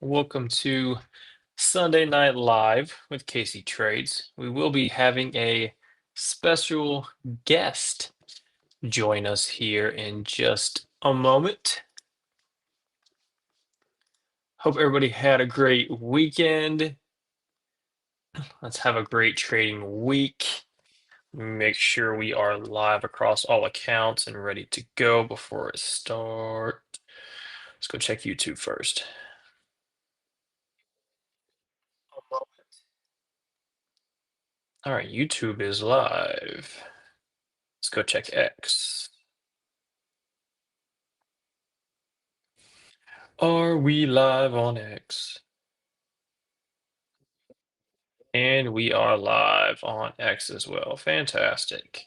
Welcome to Sunday Night Live with Casey Trades. We will be having a special guest join us here in just a moment. Hope everybody had a great weekend. Let's have a great trading week. Make sure we are live across all accounts and ready to go before it starts. Let's go check YouTube first. All right, YouTube is live. Let's go check X. Are we live on X? And we are live on X as well. Fantastic.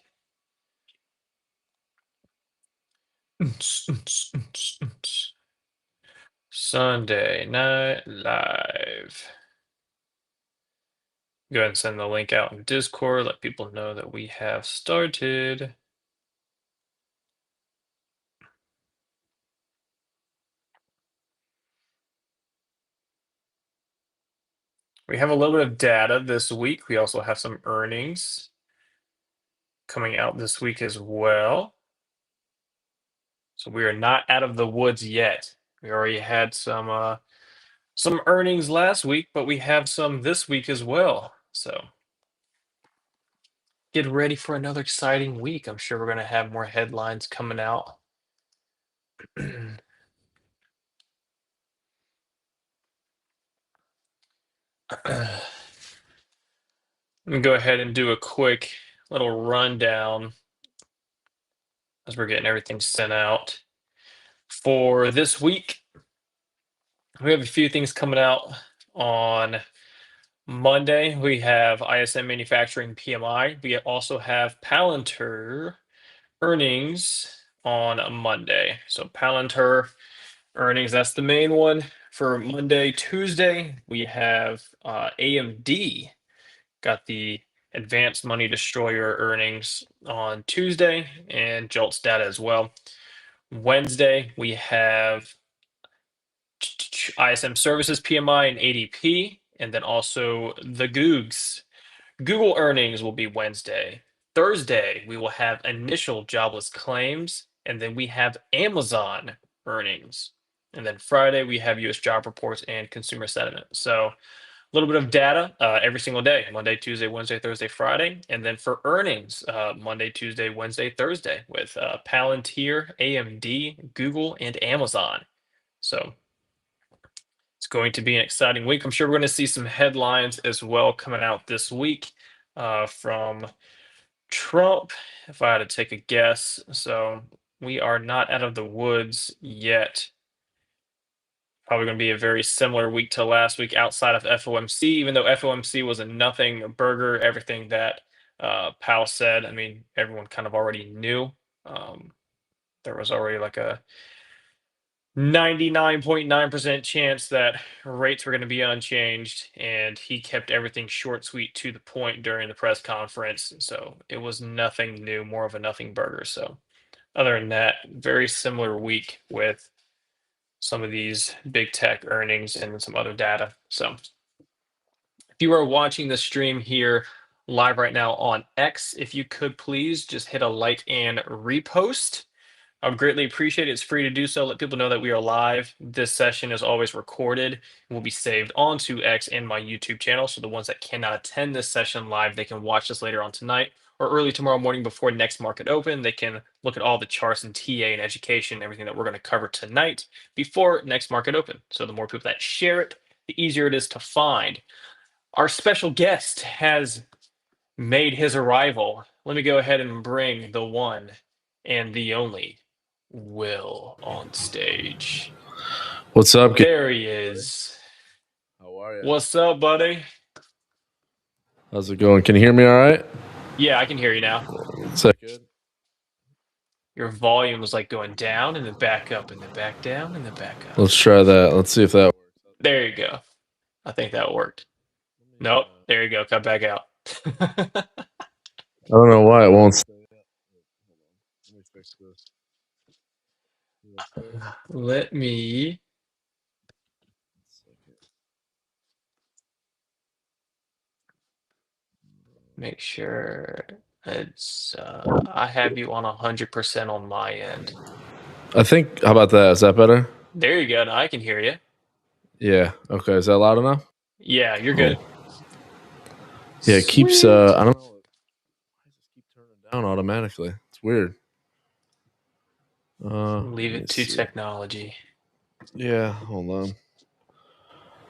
Sunday Night Live. Go ahead and send the link out in Discord. Let people know that we have started. We have a little bit of data this week. We also have some earnings coming out this week as well. So we are not out of the woods yet. We already had some earnings last week, but we have some this week as well. So get ready for another exciting week. I'm sure we're going to have more headlines coming out. Let me go ahead and do a quick little rundown as we're getting everything sent out. For this week, we have a few things coming out on Monday. We have ISM Manufacturing PMI. We also have Palantir earnings on a Monday. So Palantir earnings, that's the main one for Monday. Tuesday, we have AMD got the Advanced Money Destroyer earnings on Tuesday and JOLTS data as well. Wednesday, we have ISM Services PMI and ADP, and then also the Googs. Google earnings will be Wednesday. Thursday, we will have initial jobless claims, and then we have Amazon earnings. And then Friday, we have US job reports and consumer sentiment. So a little bit of data every single day: Monday, Tuesday, Wednesday, Thursday, Friday. And then for earnings, Monday, Tuesday, Wednesday, Thursday, with Palantir, AMD, Google, and Amazon. So it's going to be an exciting week. I'm sure we're going to see some headlines as well coming out this week from Trump, if I had to take a guess. So we are not out of the woods yet. Probably going to be a very similar week to last week outside of FOMC, even though FOMC was a nothing burger. Everything that Powell said, I mean, everyone kind of already knew. There was already like a 99.9% chance that rates were going to be unchanged, and he kept everything short, sweet, to the point during the press conference. So it was nothing new, more of a nothing burger. So other than that, very similar week with some of these big tech earnings and some other data. So if you are watching the stream here live right now on X, if you could please just hit a like and repost. I would greatly appreciate it. It's free to do so. Let people know that we are live. This session is always recorded and will be saved onto X and my YouTube channel. So the ones that cannot attend this session live, they can watch this later on tonight or early tomorrow morning before next market open. They can look at all the charts and TA and education, everything that we're going to cover tonight before next market open. So the more people that share it, the easier it is to find. Our special guest has made his arrival. Let me go ahead and bring the one and the only Will on stage. What's up? There he is. How are you? What's up, buddy? How's it going? Can you hear me all right? Yeah, I can hear you now. Is that good? Your volume was like going down and then back up and then back down and then back up. Let's try that. Let's see if that works. There you go. I think that worked. Nope. There you go. Cut back out. I don't know why it won't stay up. Let me fix this. Let me Make sure it's I have you on 100% on my end. I think. How about that? Is that better? There you go. Now I can hear you. Yeah. Okay. Is that loud enough? Yeah, you're Cool. good. Yeah. It keeps. Sweet. I don't know. Why does it keep turning down automatically? It's weird. Leave Let me it to see. technology. Yeah. Hold on.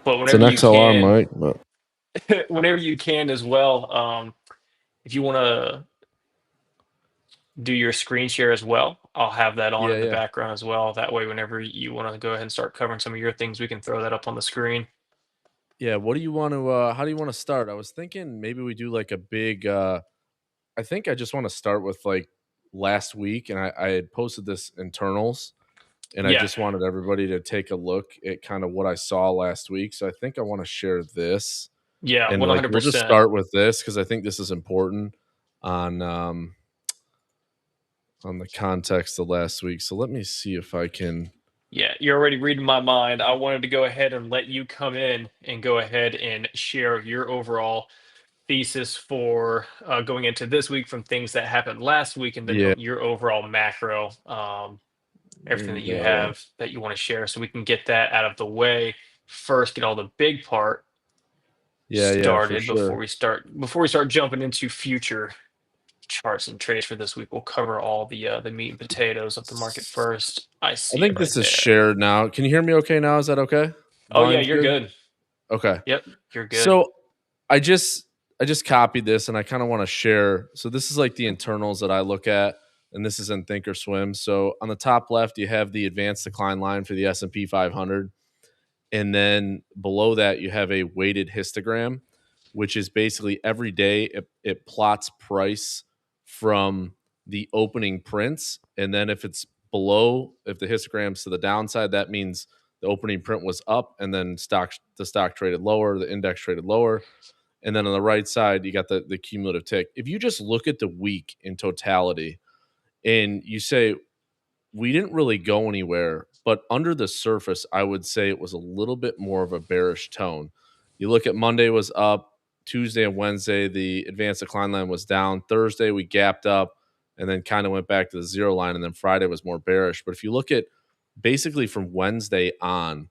But It's an whenever you XLR can, mic, but whenever you can as well, if you want to do your screen share as well, I'll have that on yeah, in the yeah, background as well. That way, whenever you want to go ahead and start covering some of your things, we can throw that up on the screen. yeah. What do you want to? How do you want to start? I was thinking maybe we do like a big. I think I just want to start with like last week, and I had posted this internals, and I Yeah, just wanted everybody to take a look at kind of what I saw last week. So I think I want to share this, yeah, and like we'll just 100%. start with this because I think this is important on on the context of last week. So let me see if I can. Yeah, you're already reading my mind. I wanted to go ahead and let you come in and go ahead and share your overall thesis for going into this week from things that happened last week, and then Yeah, your overall macro, there everything you that you go. have that you want to share, so we can get that out of the way first, get all the big part Yeah, yeah, for started sure. before we start jumping into future charts and trades for this week. We'll cover all the meat and potatoes of the market first. I I see it think right this is there. shared now. Can you hear me okay now? Is that okay? Oh yeah, Volume's you're good? good. Okay. Yep, you're good. So I just I just copied this and I kind of want to share. So this is like the internals that I look at, and this is in Thinkorswim. So on the top left, you have the advanced decline line for the S&P 500, and then below that you have a weighted histogram, which is basically every day it plots price from the opening prints, and then if it's below, if the histogram's to the downside, that means the opening print was up, and then the stock traded lower, the index traded lower, and then on the right side you got the cumulative tick. If you just look at the week in totality and you say we didn't really go anywhere, but under the surface, I would say it was a little bit more of a bearish tone. You look at Monday was up, Tuesday and Wednesday, the advanced decline line was down. Thursday, we gapped up and then kind of went back to the zero line. And then Friday was more bearish. But if you look at basically from Wednesday on,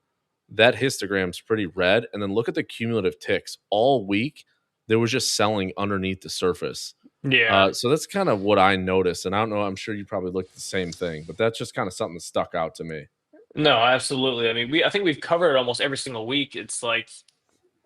that histogram's pretty red. And then look at the cumulative ticks all week. There was just selling underneath the surface. Yeah. So that's kind of what I noticed, and I don't know. I'm sure you probably looked at the same thing, but that's just kind of something that stuck out to me. No, absolutely. I mean, I think we've covered it almost every single week. It's like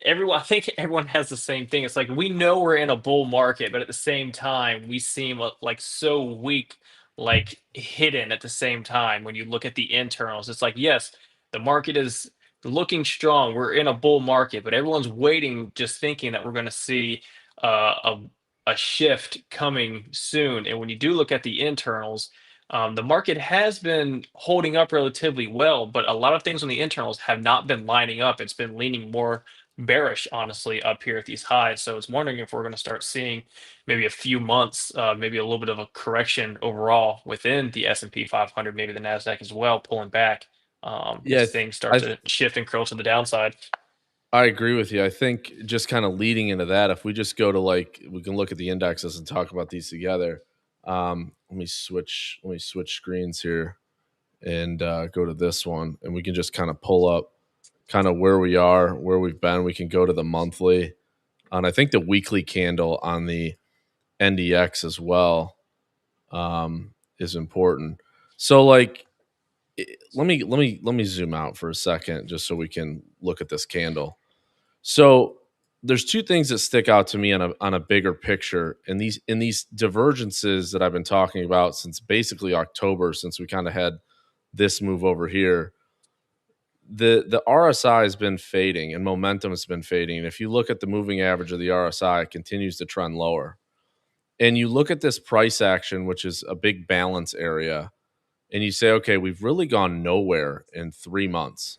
everyone, I think everyone has the same thing. It's like we know we're in a bull market, but at the same time, we seem like so weak, like hidden at the same time. When you look at the internals, it's like, yes, the market is looking strong. We're in a bull market, but everyone's waiting, just thinking that we're going to see a shift coming soon. And when you do look at the internals, the market has been holding up relatively well, but a lot of things on the internals have not been lining up. It's been leaning more bearish, honestly, up here at these highs. So it's wondering if we're going to start seeing maybe a few months, maybe a little bit of a correction overall within the S&P 500, maybe the Nasdaq as well, pulling back Yeah, as things start I to shift and curl to the downside. I agree with you. I think just kind of leading into that, if we just go to like we can look at the indexes and talk about these together. Let me switch screens here and go to this one, and we can just kind of pull up kind of where we are, where we've been. We can go to the monthly, and I think the weekly candle on the NDX as well is important. So like let me zoom out for a second just so we can look at this candle. So there's two things that stick out to me on a bigger picture, and these divergences that I've been talking about since basically October, since we kind of had this move over here. The RSI has been fading and momentum has been fading. And if you look at the moving average of the RSI, it continues to trend lower. And you look at this price action, which is a big balance area, and you say, okay, we've really gone nowhere in 3 months,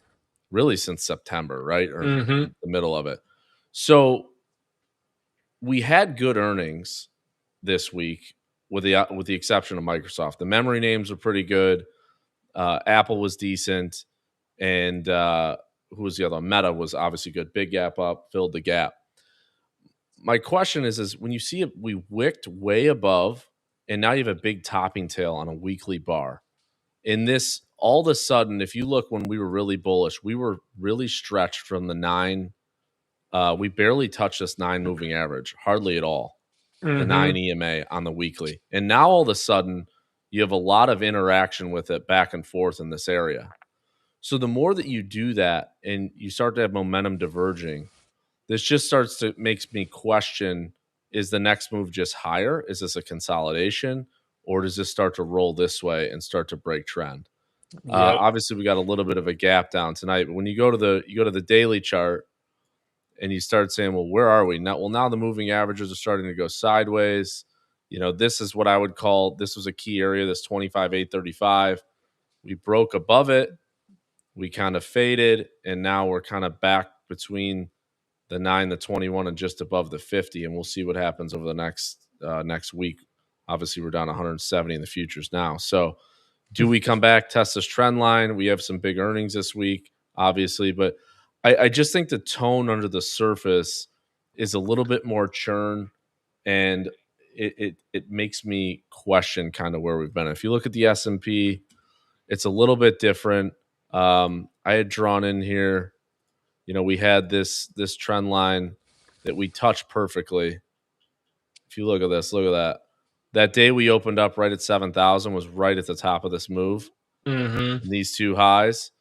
really since September, right? Or Hmm. the middle of it. So we had good earnings this week, with the exception of Microsoft. The memory names were pretty good. Apple was decent, and who was the other one? Meta was obviously good. Big gap up, filled the gap. My question is when you see it, we wicked way above, and now you have a big topping tail on a weekly bar. In this, all of a sudden, if you look when we were really bullish, we were really stretched from the 9. We barely touched this 9 moving average, hardly at all. The 9 Mm-hmm. EMA on the weekly. And now all of a sudden, you have a lot of interaction with it back and forth in this area. So the more that you do that and you start to have momentum diverging, this just starts to makes me question, is the next move just higher? Is this a consolidation? Or does this start to roll this way and start to break trend? Yep. Obviously, we got a little bit of a gap down tonight, but when you go to the daily chart and you start saying, well, where are we now? Well, now the moving averages are starting to go sideways. This is what I would call, this was a key area, this 25,835. We broke above it. We kind of faded, and now we're kind of back between the 9, the 21, and just above the 50, and we'll see what happens over the next week. Obviously, we're down 170 in the futures now. So, do we come back, test this trend line? We have some big earnings this week, obviously, but I just think the tone under the surface is a little bit more churn, and it makes me question kind of where we've been. If you look at the S&P, it's a little bit different. I had drawn in here, we had this trend line that we touched perfectly. If you look at this, look at that. That day we opened up right at 7,000 was right at the top of this move. Mm-hmm. These two highs,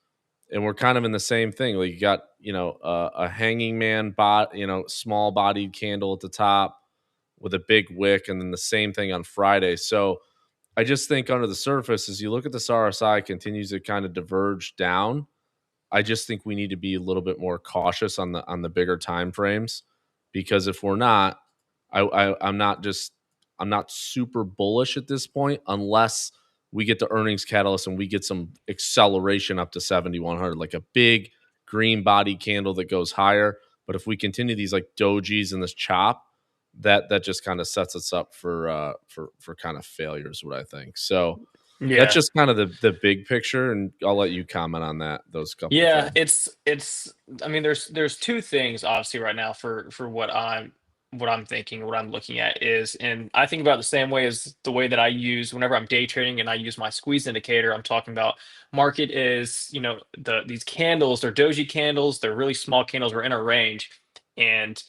and we're kind of in the same thing. Like you got, a hanging man small bodied candle at the top with a big wick, and then the same thing on Friday. So I just think under the surface, as you look at this RSI continues to kind of diverge down, I just think we need to be a little bit more cautious on the bigger time frames, because if we're not, I'm not super bullish at this point unless we get the earnings catalyst and we get some acceleration up to 7,100, like a big green body candle that goes higher. But if we continue these like dojis and this chop, that just kind of sets us up for kind of failures, what I think. So that's Yeah. just kind of the big picture, and I'll let you comment on those couple of Yeah, things. it's I mean there's two things obviously right now for what I'm thinking, what I'm looking at is, and I think about it the same way as the way that I use whenever I'm day trading and I use my squeeze indicator. I'm talking about market is, these candles, they're doji candles, they're really small candles, we're in a range. And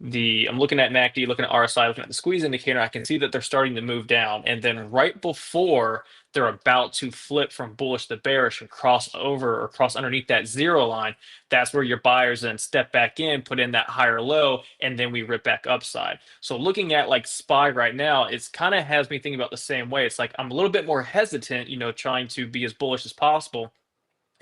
I'm looking at MACD, looking at RSI, looking at the squeeze indicator, I can see that they're starting to move down. And then right before they're about to flip from bullish to bearish and cross over or cross underneath that zero line, that's where your buyers then step back in, put in that higher low, and then we rip back upside. So looking at like SPY right now, it's kind of has me thinking about the same way. It's like I'm a little bit more hesitant, trying to be as bullish as possible.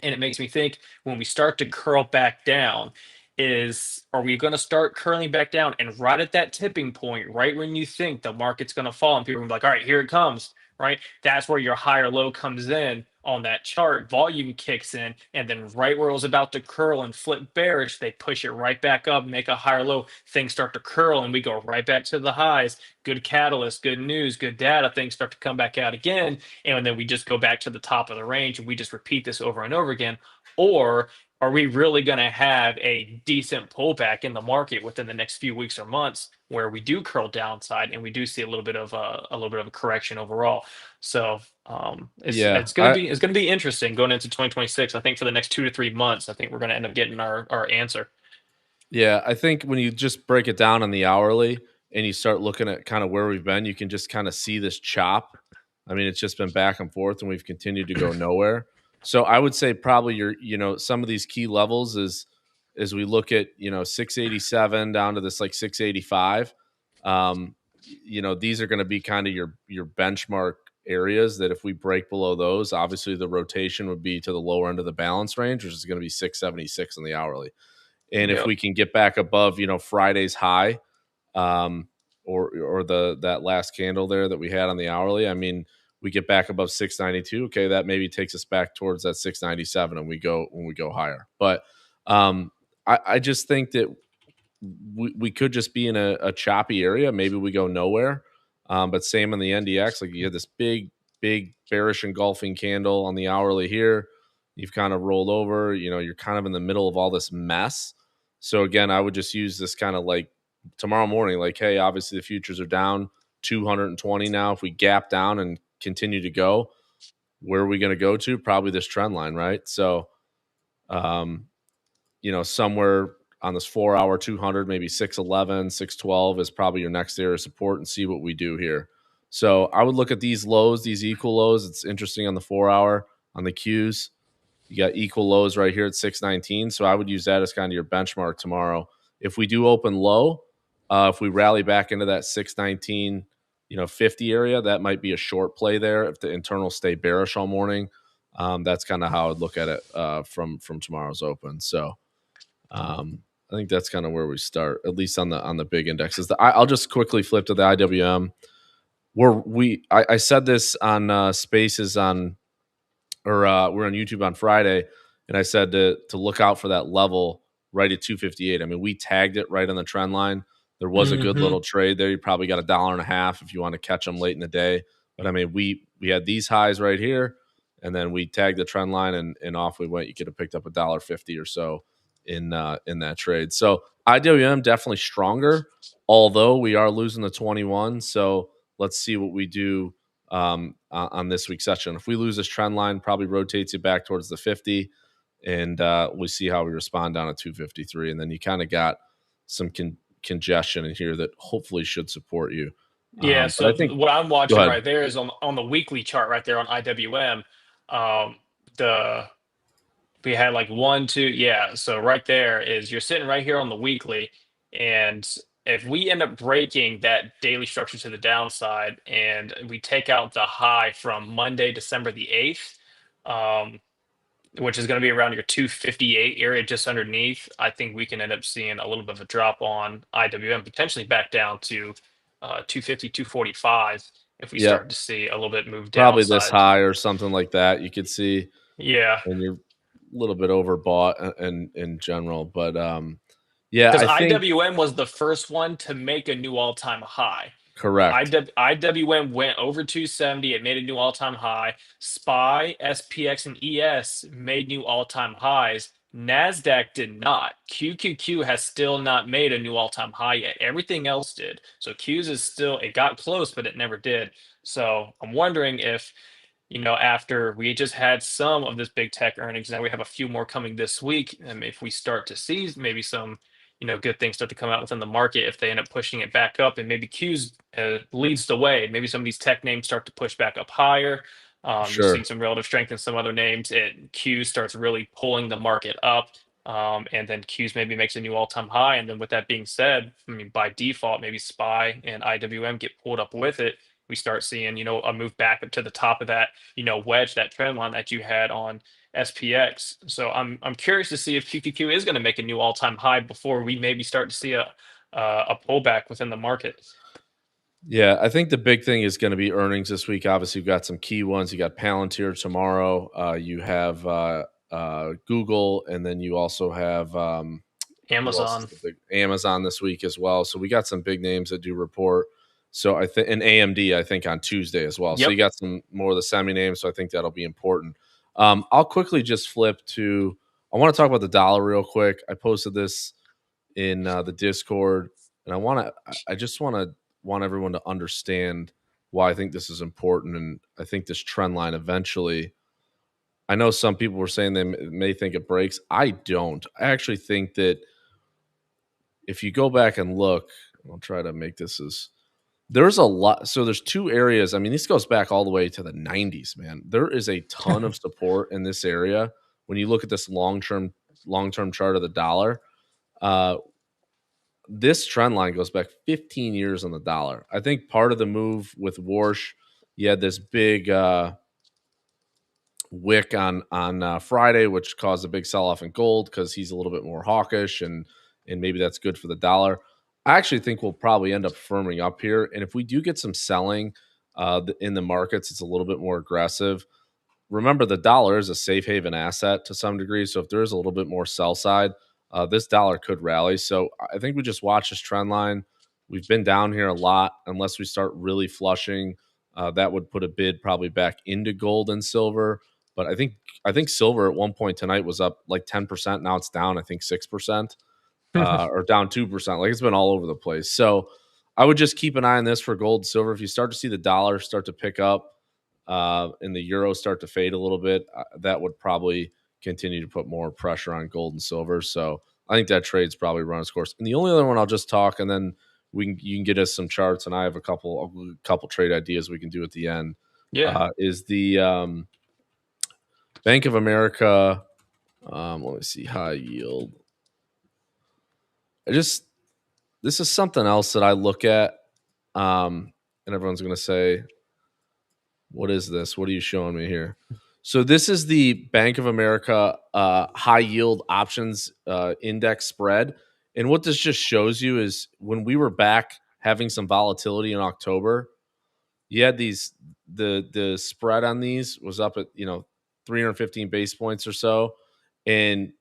And it makes me think when we start to curl back down, are we going to start curling back down and right at that tipping point, right when you think the market's going to fall and people are gonna be like, all right, here it comes, right? That's where your higher low comes in on that chart, volume kicks in, and then right where it was about to curl and flip bearish, they push it right back up, make a higher low, things start to curl, and we go right back to the highs. Good catalyst, good news, good data, things start to come back out again, and then we just go back to the top of the range and we just repeat this over and over again. Or are we really going to have a decent pullback in the market within the next few weeks or months where we do curl downside and we do see a little bit of a correction overall? So it's Yeah, it's gonna be it's gonna be interesting going into 2026. I think for the next 2 to 3 months, I think we're gonna end up getting our answer. I think when you just break it down on the hourly and you start looking at kind of where we've been, you can just kind of see this chop. I mean, it's just been back and forth, and we've continued to go nowhere. So I would say probably some of these key levels is as we look at 687 down to this like 685. These are going to be kind of your benchmark areas that if we break below those, obviously the rotation would be to the lower end of the balance range, which is going to be 676 in the hourly. And if Yep. we can get back above, Friday's high, or that last candle there that we had on the hourly, I mean, we get back above 692. Okay, that maybe takes us back towards that 697, and we go higher. But I just think that we could just be in a choppy area. Maybe we go nowhere. But same on the NDX, like you had this big bearish engulfing candle on the hourly here. You've kind of rolled over. You're kind of in the middle of all this mess. So again, I would just use this kind of like tomorrow morning, like, hey, obviously the futures are down 220 now. If we gap down and continue to go, where are we going to go to? Probably this trend line, right? So, um, somewhere on this 4 hour 200, maybe 611, 612 is probably your next area of support, and see what we do here. So I would look at these lows, these equal lows. It's interesting on the 4 hour on the Qs. You got equal lows right here at 619. So I would use that as kind of your benchmark tomorrow. If we do open low, if we rally back into that 619, 50 area, that might be a short play there. If the internals stay bearish all morning, that's kind of how I'd look at it from tomorrow's open. So I think that's kind of where we start, at least on the big indexes. I'll just quickly flip to the IWM. I said this on Spaces we're on YouTube on Friday, and I said to look out for that level right at 258. I mean, we tagged it right on the trend line. There was a good Hmm. little trade there. You probably got $1.50 if you want to catch them late in the day. But I mean, we had these highs right here, and then we tagged the trend line, and off we went. You could have picked up $1.50 or so in that trade. So IWM definitely stronger, although we are losing the 21. So let's see what we do on this week's session. If we lose this trend line, probably rotates you back towards the 50, and we see how we respond down at 253. And then you kind of got some congestion in here that hopefully should support you. Yeah, But I so think, what I'm go watching ahead. right there is on the weekly chart right there on IWM. The We had like one, two, yeah. So right there is you're sitting right here on the weekly, and if we end up breaking that daily structure to the downside, and we take out the high from Monday, December the 8th, um, which is going to be around your 258 area just underneath, I think we can end up seeing a little bit of a drop on IWM, potentially back down to 250, 245 if we Yeah, start to see a little bit move probably this downside. high or something like that. You could see, Yeah, and you're a little bit overbought in general. But yeah, because I think IWM was the first one to make a new all-time high. correct. IWM went over 270. It made a new all-time high. SPY, SPX, and ES made new all-time highs. NASDAQ did not. QQQ has still not made a new all-time high yet. Everything else did. So Q's is still, it got close, but it never did. So I'm wondering if, after we just had some of this big tech earnings, now we have a few more coming this week. And if we start to see maybe some, good things start to come out within the market, if they end up pushing it back up and maybe Q's leads the way, maybe some of these tech names start to push back up higher. You've seen Sure. some relative strength in some other names. Q starts really pulling the market up. And then Q's maybe makes a new all-time high. And then with that being said, I mean, by default, maybe SPY and IWM get pulled up with it. We start seeing, a move back up to the top of that, wedge, that trend line that you had on SPX. So I'm curious to see if QQQ is going to make a new all-time high before we maybe start to see a pullback within the market. Yeah, I think the big thing is going to be earnings this week. Obviously, you've got some key ones. You got Palantir tomorrow. You have Google, and then you also have who else is Amazon. the big Amazon this week as well. So we got some big names that do report. So I think, and AMD, I think on Tuesday as well. So Yep. you got some more of the semi names. So I think that'll be important. I'll quickly just flip to. I want to talk about the dollar real quick. I posted this in the Discord, and I just want everyone to understand why I think this is important, and I think this trend line eventually. I know some people were saying they may think it breaks. I don't. I actually think that if you go back and look, I'll try to make this as there's a lot. So there's two areas. I mean, this goes back all the way to the 90s, man. There is a ton of support in this area when you look at this long term chart of the dollar. Uh, this trend line goes back 15 years on the dollar. I think part of the move with Warsh, you had this big wick on Friday, which caused a big sell off in gold because he's a little bit more hawkish, and maybe that's good for the dollar. I actually think we'll probably end up firming up here, and if we do get some selling in the markets, it's a little bit more aggressive. Remember, the dollar is a safe haven asset to some degree. So if there is a little bit more sell side, this dollar could rally. So I think we just watch this trend line. We've been down here a lot. Unless we start really flushing, that would put a bid probably back into gold and silver. But I I think silver at one point tonight was up like 10%. Now it's down, I think 6%, or down 2%. Like it's been all over the place. So I would just keep an eye on this for gold and silver. If you start to see the dollar start to pick up and the euro start to fade a little bit, that would probably continue to put more pressure on gold and silver. So I think that trade's probably run its course. And the only other one I'll just talk, and then you can get us some charts, and I have a couple trade ideas we can do at the end. Yeah. Is the Bank of America? Let me see, high yield. This is something else that I look at, and everyone's going to say, "What is this? What are you showing me here?" So this is the Bank of America high yield options index spread, and what this just shows you is when we were back having some volatility in October, you had the spread on these was up at 315 base points or so, and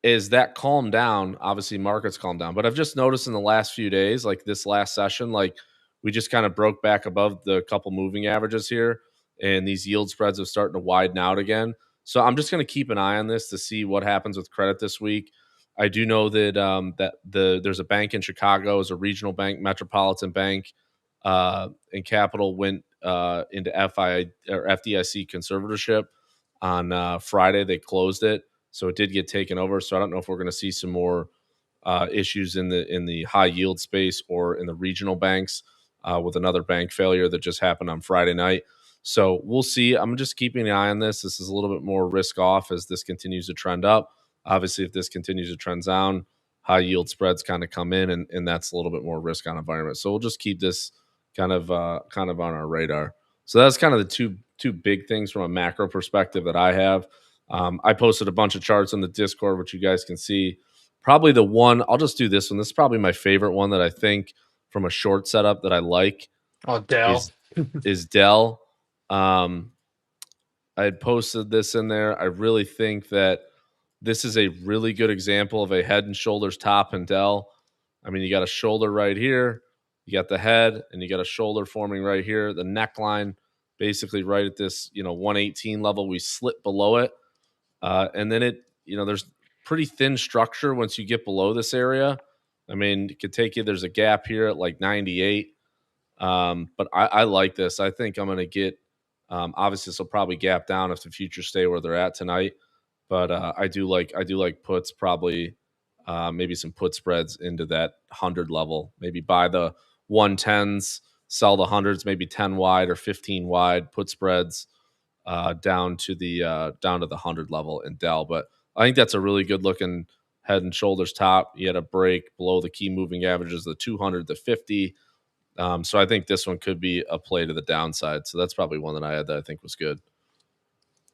as that calmed down, obviously markets calmed down. But I've just noticed in the last few days, like this last session, like we just kind of broke back above the couple moving averages here, and these yield spreads have starting to widen out again. So I'm just going to keep an eye on this to see what happens with credit this week. I do know that there's a bank in Chicago, is a regional bank, Metropolitan Bank, and Capital went into FDIC conservatorship on Friday. They closed it, so it did get taken over. So I don't know if we're going to see some more issues in the high yield space or in the regional banks with another bank failure that just happened on Friday night. So we'll see. I'm just keeping an eye on this. This is a little bit more risk off as this continues to trend up. Obviously, if this continues to trend down, high yield spreads kind of come in, and that's a little bit more risk on environment. So we'll just keep this kind of on our radar. So that's kind of the two big things from a macro perspective that I have. I posted a bunch of charts on the Discord, which you guys can see. Probably the one, I'll just do this one. This is probably my favorite one that I think from a short setup that I like Oh, Dell. is Dell. I had posted this in there. I really think that this is a really good example of a head and shoulders top in Dell. I mean, you got a shoulder right here, you got the head, and you got a shoulder forming right here. The neckline basically right at this 118 level. We slit below it, and then there's pretty thin structure once you get below this area. I mean, it could take you. There's a gap here at like 98, but I like this. I think I'm going to get. Obviously, this will probably gap down if the futures stay where they're at tonight. But I do like puts, probably maybe some put spreads into that 100 level. Maybe buy the 110s, sell the hundreds, maybe 10 wide or 15 wide. Put spreads down to the 100 level in Dell. But I think that's a really good looking head and shoulders top. You had a break below the key moving averages, the 200, the 50. So I think this one could be a play to the downside. So that's probably one that I had that I think was good.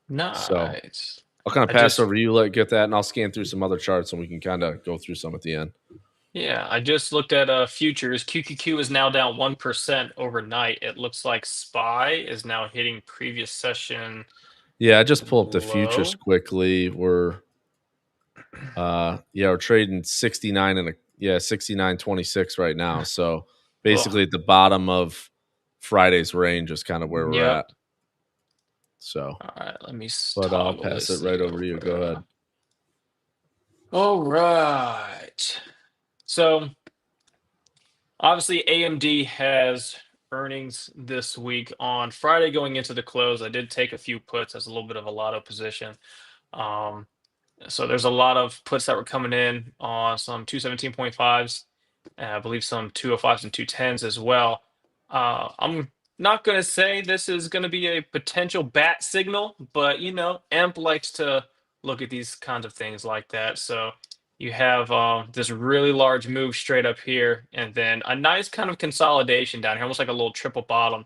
So Nice. I'll kind of I pass just over to you, let get that, and I'll scan through some other charts and we can kind of go through some at the end. Yeah, I just looked at futures. QQQ is now down 1% overnight. It looks like SPY is now hitting previous session Yeah, I just pull up the futures low. quickly. We're trading 69 and 69.26 right now. So Oh, basically at the bottom of Friday's range is kind of where we're yep. at. So, All right, let me but I'll toggle pass it this right thing over to you. Go over. ahead. All right. So obviously, AMD has earnings this week on Friday going into the close. I did take a few puts as a little bit of a lotto position. Um, so there's a lot of puts that were coming in on some 217.5s, and I believe some 205s and 210s as well. I'm not going to say this is going to be a potential bat signal, but AMP likes to look at these kinds of things like that. So you have this really large move straight up here, and then a nice kind of consolidation down here, almost like a little triple bottom.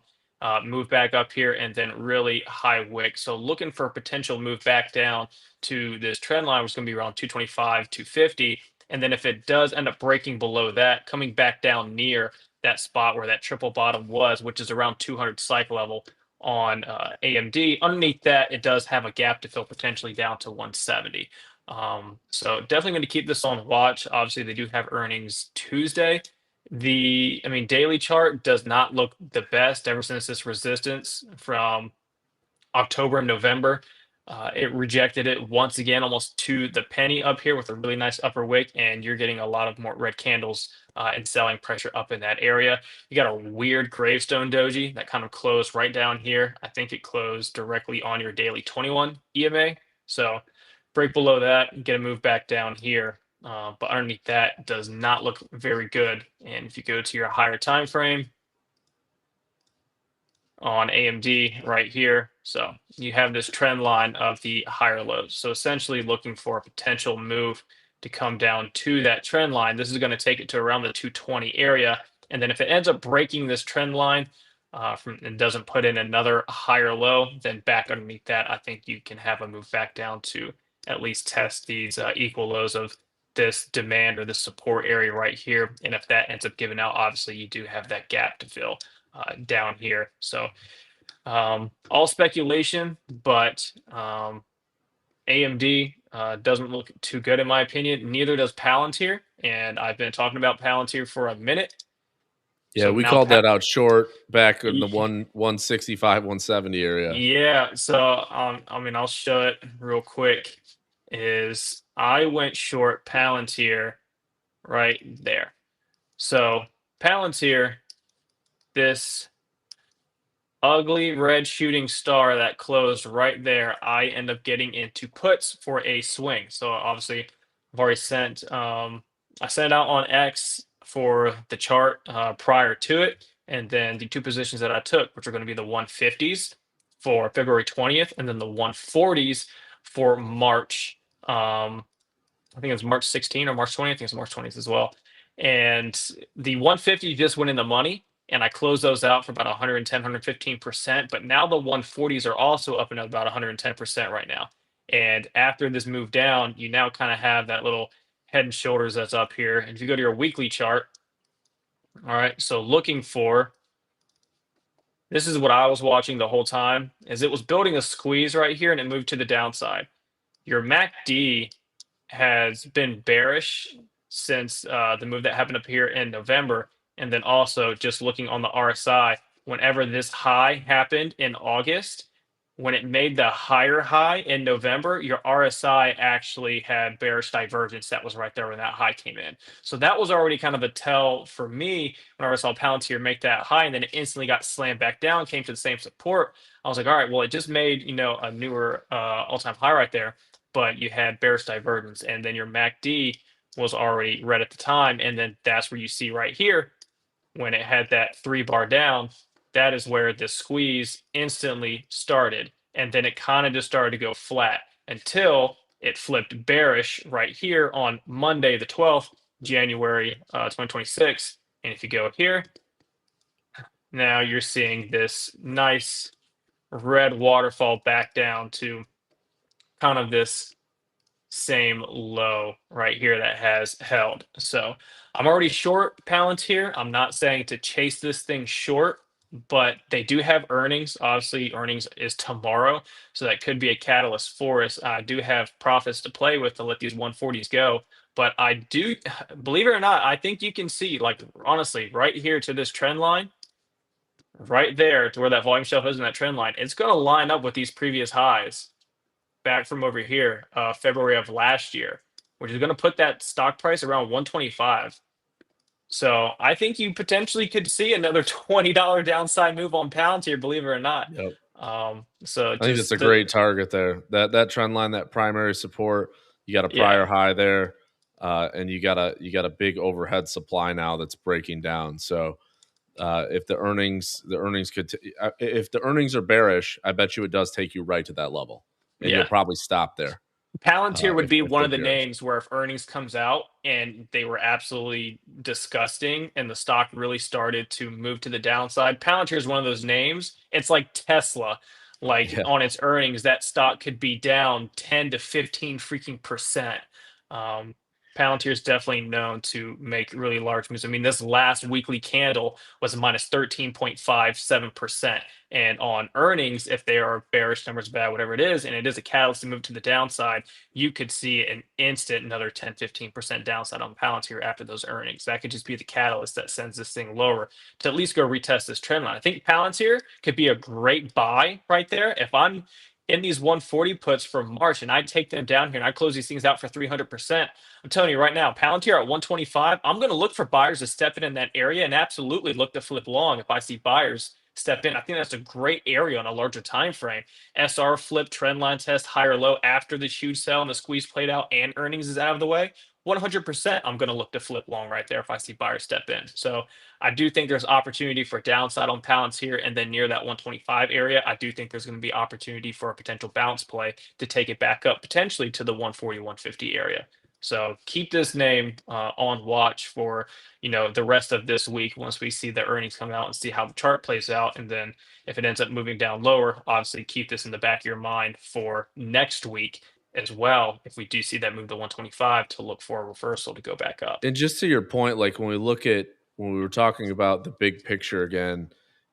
Move back up here, and then really high wick. So looking for a potential move back down to this trend line, which is going to be around 225, 250. And then if it does end up breaking below that, coming back down near that spot where that triple bottom was, which is around 200 cycle level on AMD. Underneath that, it does have a gap to fill potentially down to 170. So definitely going to keep this on watch. Obviously, they do have earnings Tuesday. Daily chart does not look the best ever since this resistance from October and November. It rejected it once again, almost to the penny up here with a really nice upper wick, and you're getting a lot of more red candles and selling pressure up in that area. You got a weird gravestone doji that kind of closed right down here. I think it closed directly on your daily 21 EMA. So break below that, get a move back down here. But underneath that does not look very good. And if you go to your higher time frame, on AMD right here. So you have this trend line of the higher lows. So essentially looking for a potential move to come down to that trend line. This is going to take it to around the 220 area. And then if it ends up breaking this trend line and doesn't put in another higher low, then back underneath that, I think you can have a move back down to at least test these equal lows of this demand or this support area right here. And if that ends up giving out, obviously you do have that gap to fill down here. So all speculation, but AMD doesn't look too good in my opinion. Neither does Palantir, and I've been talking about Palantir for a minute. Yeah, So we now, called that out short back in the Ye- 165, 170 area. yeah. So I mean, I'll show it real quick. Is I went short Palantir right there. So Palantir, this ugly red shooting star that closed right there, I end up getting into puts for a swing. So obviously, I've already sent I sent out on X for the chart prior to it, and then the two positions that I took, which are going to be the 150s for February 20th, and then the 140s for March. I think it was March 16 or March 20th. I think it's March 20th as well. And the 150 just went in the money, and I closed those out for about 110, 115%. But now the 140s are also up and about 110% right now. And after this move down, you now kind of have that little head and shoulders that's up here. And if you go to your weekly chart, all right, so looking for this is what I was watching the whole time, is it was building a squeeze right here and it moved to the downside. Your MACD has been bearish since the move that happened up here in November. And then also just looking on the RSI, whenever this high happened in August, when it made the higher high in November, your RSI actually had bearish divergence. That was right there when that high came in. So that was already kind of a tell for me whenever I saw Palantir make that high, and then it instantly got slammed back down, came to the same support. I was like, all right, well, it just made a newer all-time high right there, but you had bearish divergence, and then your MACD was already red at the time, and then that's where you see right here when it had that 3 bar down, that is where the squeeze instantly started, and then it kind of just started to go flat until it flipped bearish right here on Monday the 12th January 2026. And if you go here, now you're seeing this nice red waterfall back down to kind of this same low right here that has held. So I'm already short Palantir. I'm not saying to chase this thing short, but they do have earnings. Obviously, earnings is tomorrow, so that could be a catalyst for us. I do have profits to play with to let these 140s go. But I do, believe it or not, I think you can see, like, honestly, right here to this trend line, right there to where that volume shelf is in that trend line, it's going to line up with these previous highs back from over here, February of last year, which is going to put that stock price around 125. So I think you potentially could see another $20 downside move on Palantir, believe it or not. Yep. So I think that's a just great target there. That trend line, that primary support, you got a yeah, prior high there, and you got a big overhead supply now that's breaking down. So if if the earnings are bearish, I bet you it does take you right to that level, and you'll yeah. probably stop there Palantir would be if one they're of the bearish. names where if earnings comes out and they were absolutely disgusting and the stock really started to move to the downside, Palantir is one of those names. It's like Tesla. Like Yeah, on its earnings, that stock could be down 10 to 15 freaking percent. Um, Palantir is definitely known to make really large moves. I mean, this last weekly candle was minus 13.57%. And on earnings, if they are bearish numbers, bad, whatever it is, and it is a catalyst to move to the downside, you could see an instant another 10, 15% downside on Palantir after those earnings. That could just be the catalyst that sends this thing lower to at least go retest this trend line. I think Palantir could be a great buy right there. If I'm in these 140 puts from March, and I take them down here and I close these things out for 300%. I'm telling you right now, Palantir at 125, I'm going to look for buyers to step in that area and absolutely look to flip long if I see buyers step in. I think that's a great area on a larger time frame. SR flip, trend line test, higher low after the huge sell and the squeeze played out and earnings is out of the way. 100% I'm going to look to flip long right there if I see buyers step in. So I do think there's opportunity for downside on Palantir, and then near that 125 area, I do think there's going to be opportunity for a potential bounce play to take it back up potentially to the 140, 150 area. So keep this name on watch for the rest of this week once we see the earnings come out and see how the chart plays out, and then if it ends up moving down lower, obviously keep this in the back of your mind for next week as well. If we do see that move to 125, to look for a reversal to go back up. And just to your point, like when we were talking about the big picture again,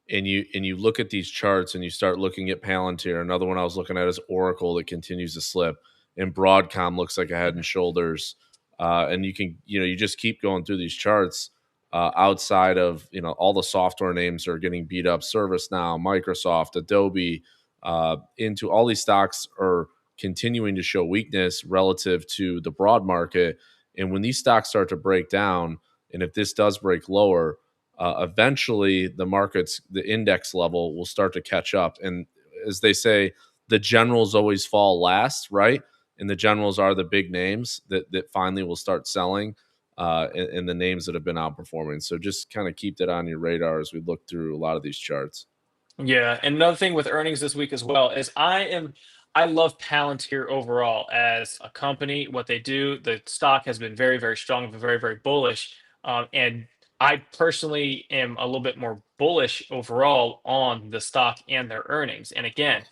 and you look at these charts and you start looking at Palantir. Another one I was looking at is Oracle that continues to slip, and Broadcom looks like a head and shoulders. And you just keep going through these charts. Outside of all the software names are getting beat up, ServiceNow, Microsoft, Adobe, into all these stocks are continuing to show weakness relative to the broad market. And when these stocks start to break down, and if this does break lower, eventually the index level will start to catch up. And as they say, the generals always fall last, right? And the generals are the big names that finally will start selling, and the names that have been outperforming. So just kind of keep that on your radar as we look through a lot of these charts. Yeah, and another thing with earnings this week as well is I love Palantir overall as a company. What they do, the stock has been very, very strong, been very, very bullish. And I personally am a little bit more bullish overall on the stock and their earnings. And again,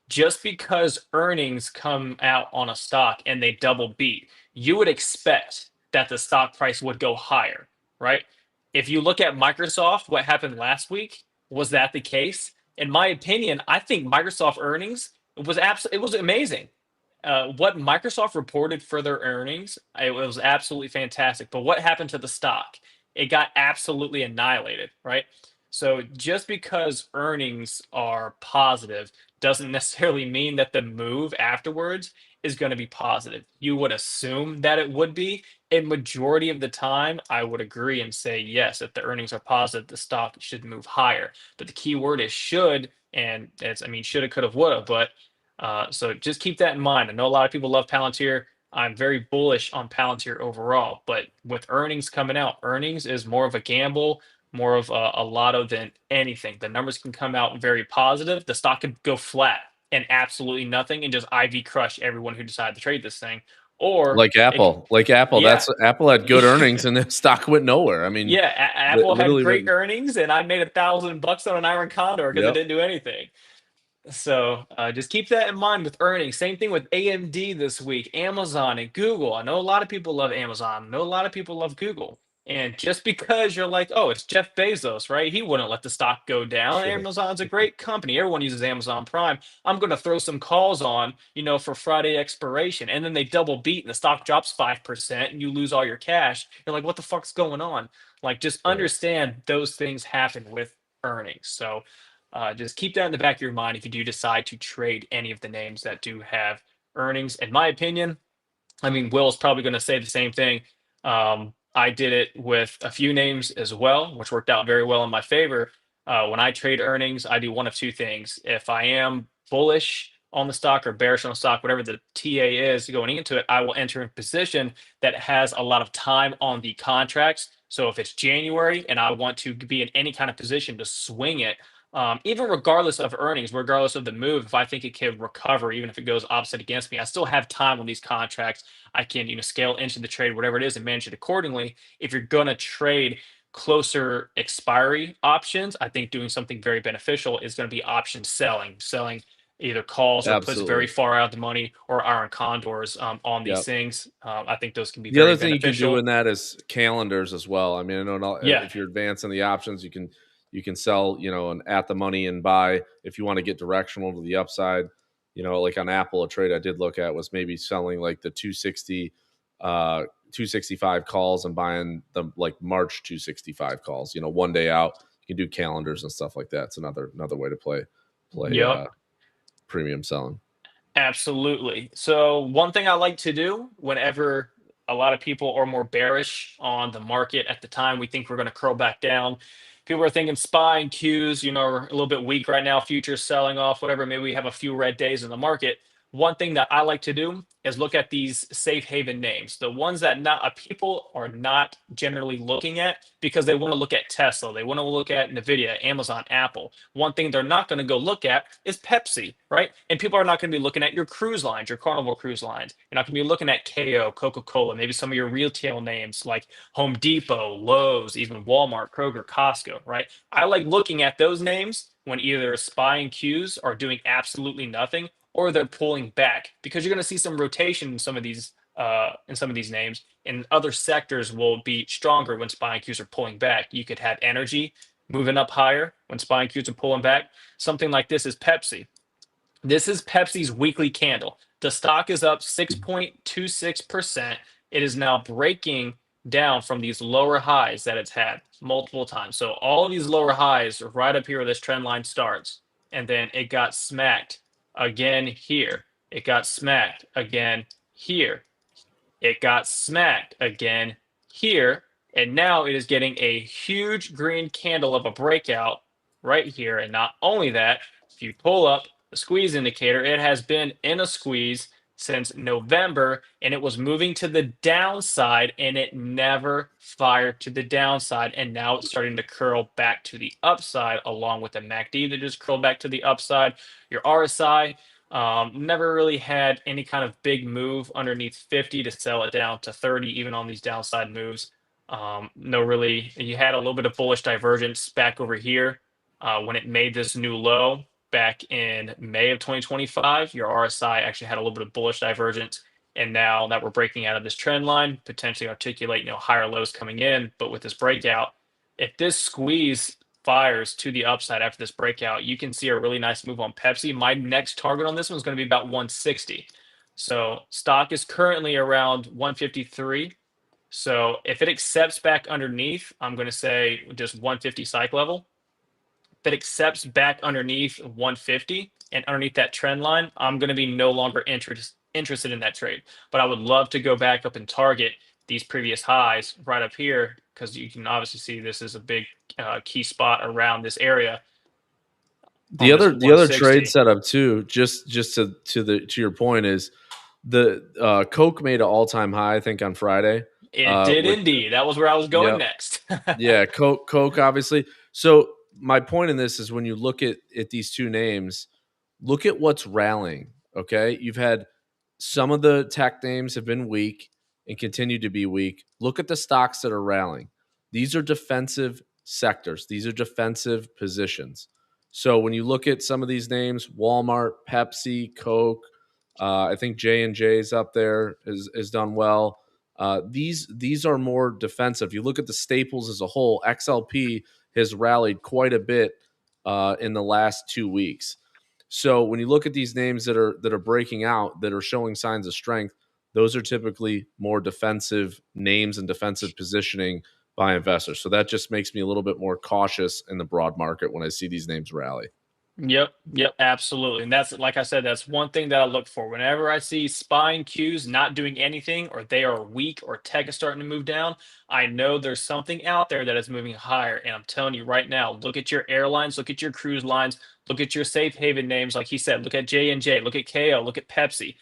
just because earnings come out on a stock and they double beat, you would expect that the stock price would go higher, right? If you look at Microsoft, what happened last week, was that the case? In my opinion, I think Microsoft earnings it was amazing. What Microsoft reported for their earnings, it was absolutely fantastic. But what happened to the stock? It got absolutely annihilated, right? So just because earnings are positive doesn't necessarily mean that the move afterwards is going to be positive. You would assume that it would be. In majority of the time, I would agree and say yes, if the earnings are positive, the stock should move higher. But the key word is should, and it's I mean shoulda, coulda, woulda. But so just keep that in mind. I know a lot of people love Palantir. I'm very bullish on Palantir overall, but with earnings coming out, earnings is more of a gamble, more of a lotto than anything. The numbers can come out very positive. The stock could go flat and absolutely nothing and just IV crush everyone who decided to trade this thing. Or it can, Like Apple, yeah. that's Apple had good earnings and the stock went nowhere. I mean, Yeah, Apple had literally great went. earnings, and I made $1,000 on an Iron Condor because it Yep. didn't do anything. So just keep that in mind with earnings. Same thing with AMD this week, Amazon and Google. I know a lot of people love Amazon. I know a lot of people love Google. And just because you're like, oh, it's Jeff Bezos, right? He wouldn't let the stock go down. Amazon's a great company. Everyone uses Amazon Prime. I'm going to throw some calls on, for Friday expiration. And then they double beat and the stock drops 5% and you lose all your cash. You're like, what the fuck's going on? Like, just Right. understand those things happen with earnings. So, just keep that in the back of your mind if you do decide to trade any of the names that do have earnings. In my opinion, I mean, Will's probably going to say the same thing. I did it with a few names as well, which worked out very well in my favor. When I trade earnings, I do one of two things. If I am bullish on the stock or bearish on the stock, whatever the TA is going into it, I will enter in position that has a lot of time on the contracts. So if it's January and I want to be in any kind of position to swing it, even regardless of earnings, regardless of the move, if I think it can recover, even if it goes opposite against me, I still have time on these contracts. I can, scale into the trade, whatever it is, and manage it accordingly. If you're going to trade closer expiry options, I think doing something very beneficial is going to be option selling either calls or puts very Absolutely. far out the money or iron condors on these Yep. things. I think those can be The very other thing you can do beneficial. in that is calendars as well. I mean, I know Yeah. if you're advancing the options, you can sell, and at the money and buy if you want to get directional to the upside. Like on Apple, a trade I did look at was maybe selling like the 260, 265 calls and buying the like March 265 calls. One day out. You can do calendars and stuff like that. It's another way to play Yep. premium selling. Absolutely. So one thing I like to do whenever a lot of people are more bearish on the market at the time, we think we're going to curl back down. People are thinking SPY and Qs, are a little bit weak right now, futures selling off, whatever. Maybe we have a few red days in the market. One thing that I like to do is look at these safe haven names, the ones that not people are not generally looking at because they want to look at Tesla, they want to look at Nvidia, Amazon, Apple. One thing they're not going to go look at is Pepsi, right? And people are not going to be looking at your cruise lines, your Carnival cruise lines. You're not going to be looking at KO, Coca-Cola, maybe some of your retail names like Home Depot, Lowe's, even Walmart, Kroger, Costco, right? I like looking at those names when either SPY and Qs are doing absolutely nothing or they're pulling back because you're going to see some rotation in some of these names, and other sectors will be stronger when SPY and Qs are pulling back. You could have energy moving up higher when SPY and Qs are pulling back. Something like this is Pepsi. This is Pepsi's weekly candle. The stock is up 6.26%. It is now breaking down from these lower highs that it's had multiple times. So all of these lower highs are right up here where this trend line starts. And then it got smacked again here. It got smacked again here. It got smacked again here. And now it is getting a huge green candle of a breakout right here. And not only that, if you pull up the squeeze indicator, it has been in a squeeze since November and it was moving to the downside and it never fired to the downside. And now it's starting to curl back to the upside along with the MACD that just curled back to the upside. Your RSI never really had any kind of big move underneath 50 to sell it down to 30, even on these downside moves. No, really, you had a little bit of bullish divergence back over here when it made this new low back in May of 2025. Your RSI actually had a little bit of bullish divergence. And now that we're breaking out of this trend line, potentially articulate, higher lows coming in. But with this breakout, if this squeeze fires to the upside after this breakout, you can see a really nice move on Pepsi. My next target on this one is going to be about 160. So stock is currently around 153. So if it accepts back underneath, I'm going to say just 150 psych level. If it accepts back underneath 150 and underneath that trend line, I'm going to be no longer interested in that trade. But I would love to go back up and target these previous highs right up here because you can obviously see this is a big key spot around this area The on this other trade 160. setup too, just to your point, is the Coke made an all time high, I think, on Friday. It did With indeed. That was where I was going Yep, next. yeah, Coke obviously. So my point in this is when you look at these two names, look at what's rallying. Okay, you've had some of the tech names have been weak and continue to be weak. Look at the stocks that are rallying. These are defensive sectors. These are defensive positions. So when you look at some of these names, Walmart, Pepsi, Coke, I think J&J is up there, is done well. These are more defensive. You look at the staples as a whole. XLP has rallied quite a bit in the last 2 weeks. So when you look at these names that are breaking out, that are showing signs of strength, those are typically more defensive names and defensive positioning by investors. So that just makes me a little bit more cautious in the broad market when I see these names rally. Yep, absolutely. And that's like I said, that's one thing that I look for. Whenever I see spine cues not doing anything or they are weak or tech is starting to move down, I know there's something out there that is moving higher. And I'm telling you right now, look at your airlines, look at your cruise lines, look at your safe haven names, like he said, look at J&J, look at KO, look at Pepsi.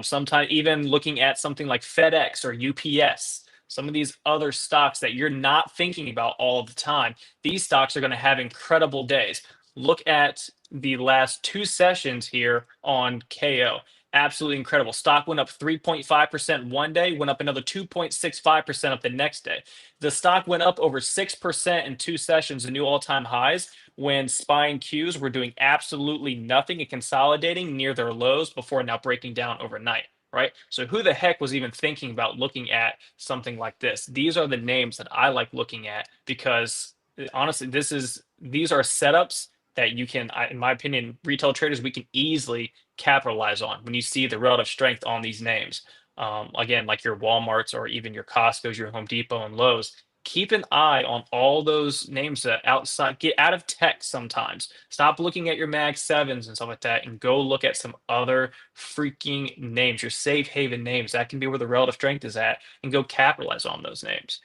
Sometimes even looking at something like FedEx or UPS. Some of these other stocks that you're not thinking about all the time, these stocks are going to have incredible days. Look at the last two sessions here on KO. Absolutely incredible. Stock went up 3.5% one day, went up another 2.65% up the next day. The stock went up over 6% in two sessions, the new all time highs, when SPY and Qs were doing absolutely nothing and consolidating near their lows before now breaking down overnight. Right. So, who the heck was even thinking about looking at something like this? These are the names that I like looking at because honestly, these are setups that you can, in my opinion, retail traders, we can easily capitalize on when you see the relative strength on these names. Again, like your Walmarts or even your Costco's, your Home Depot and Lowe's. keep an eye on all those names that outside get out of tech sometimes. Stop looking at your Mag 7s and stuff like that and go look at some other freaking names, your safe haven names. That can be where the relative strength is at, and go capitalize on those names.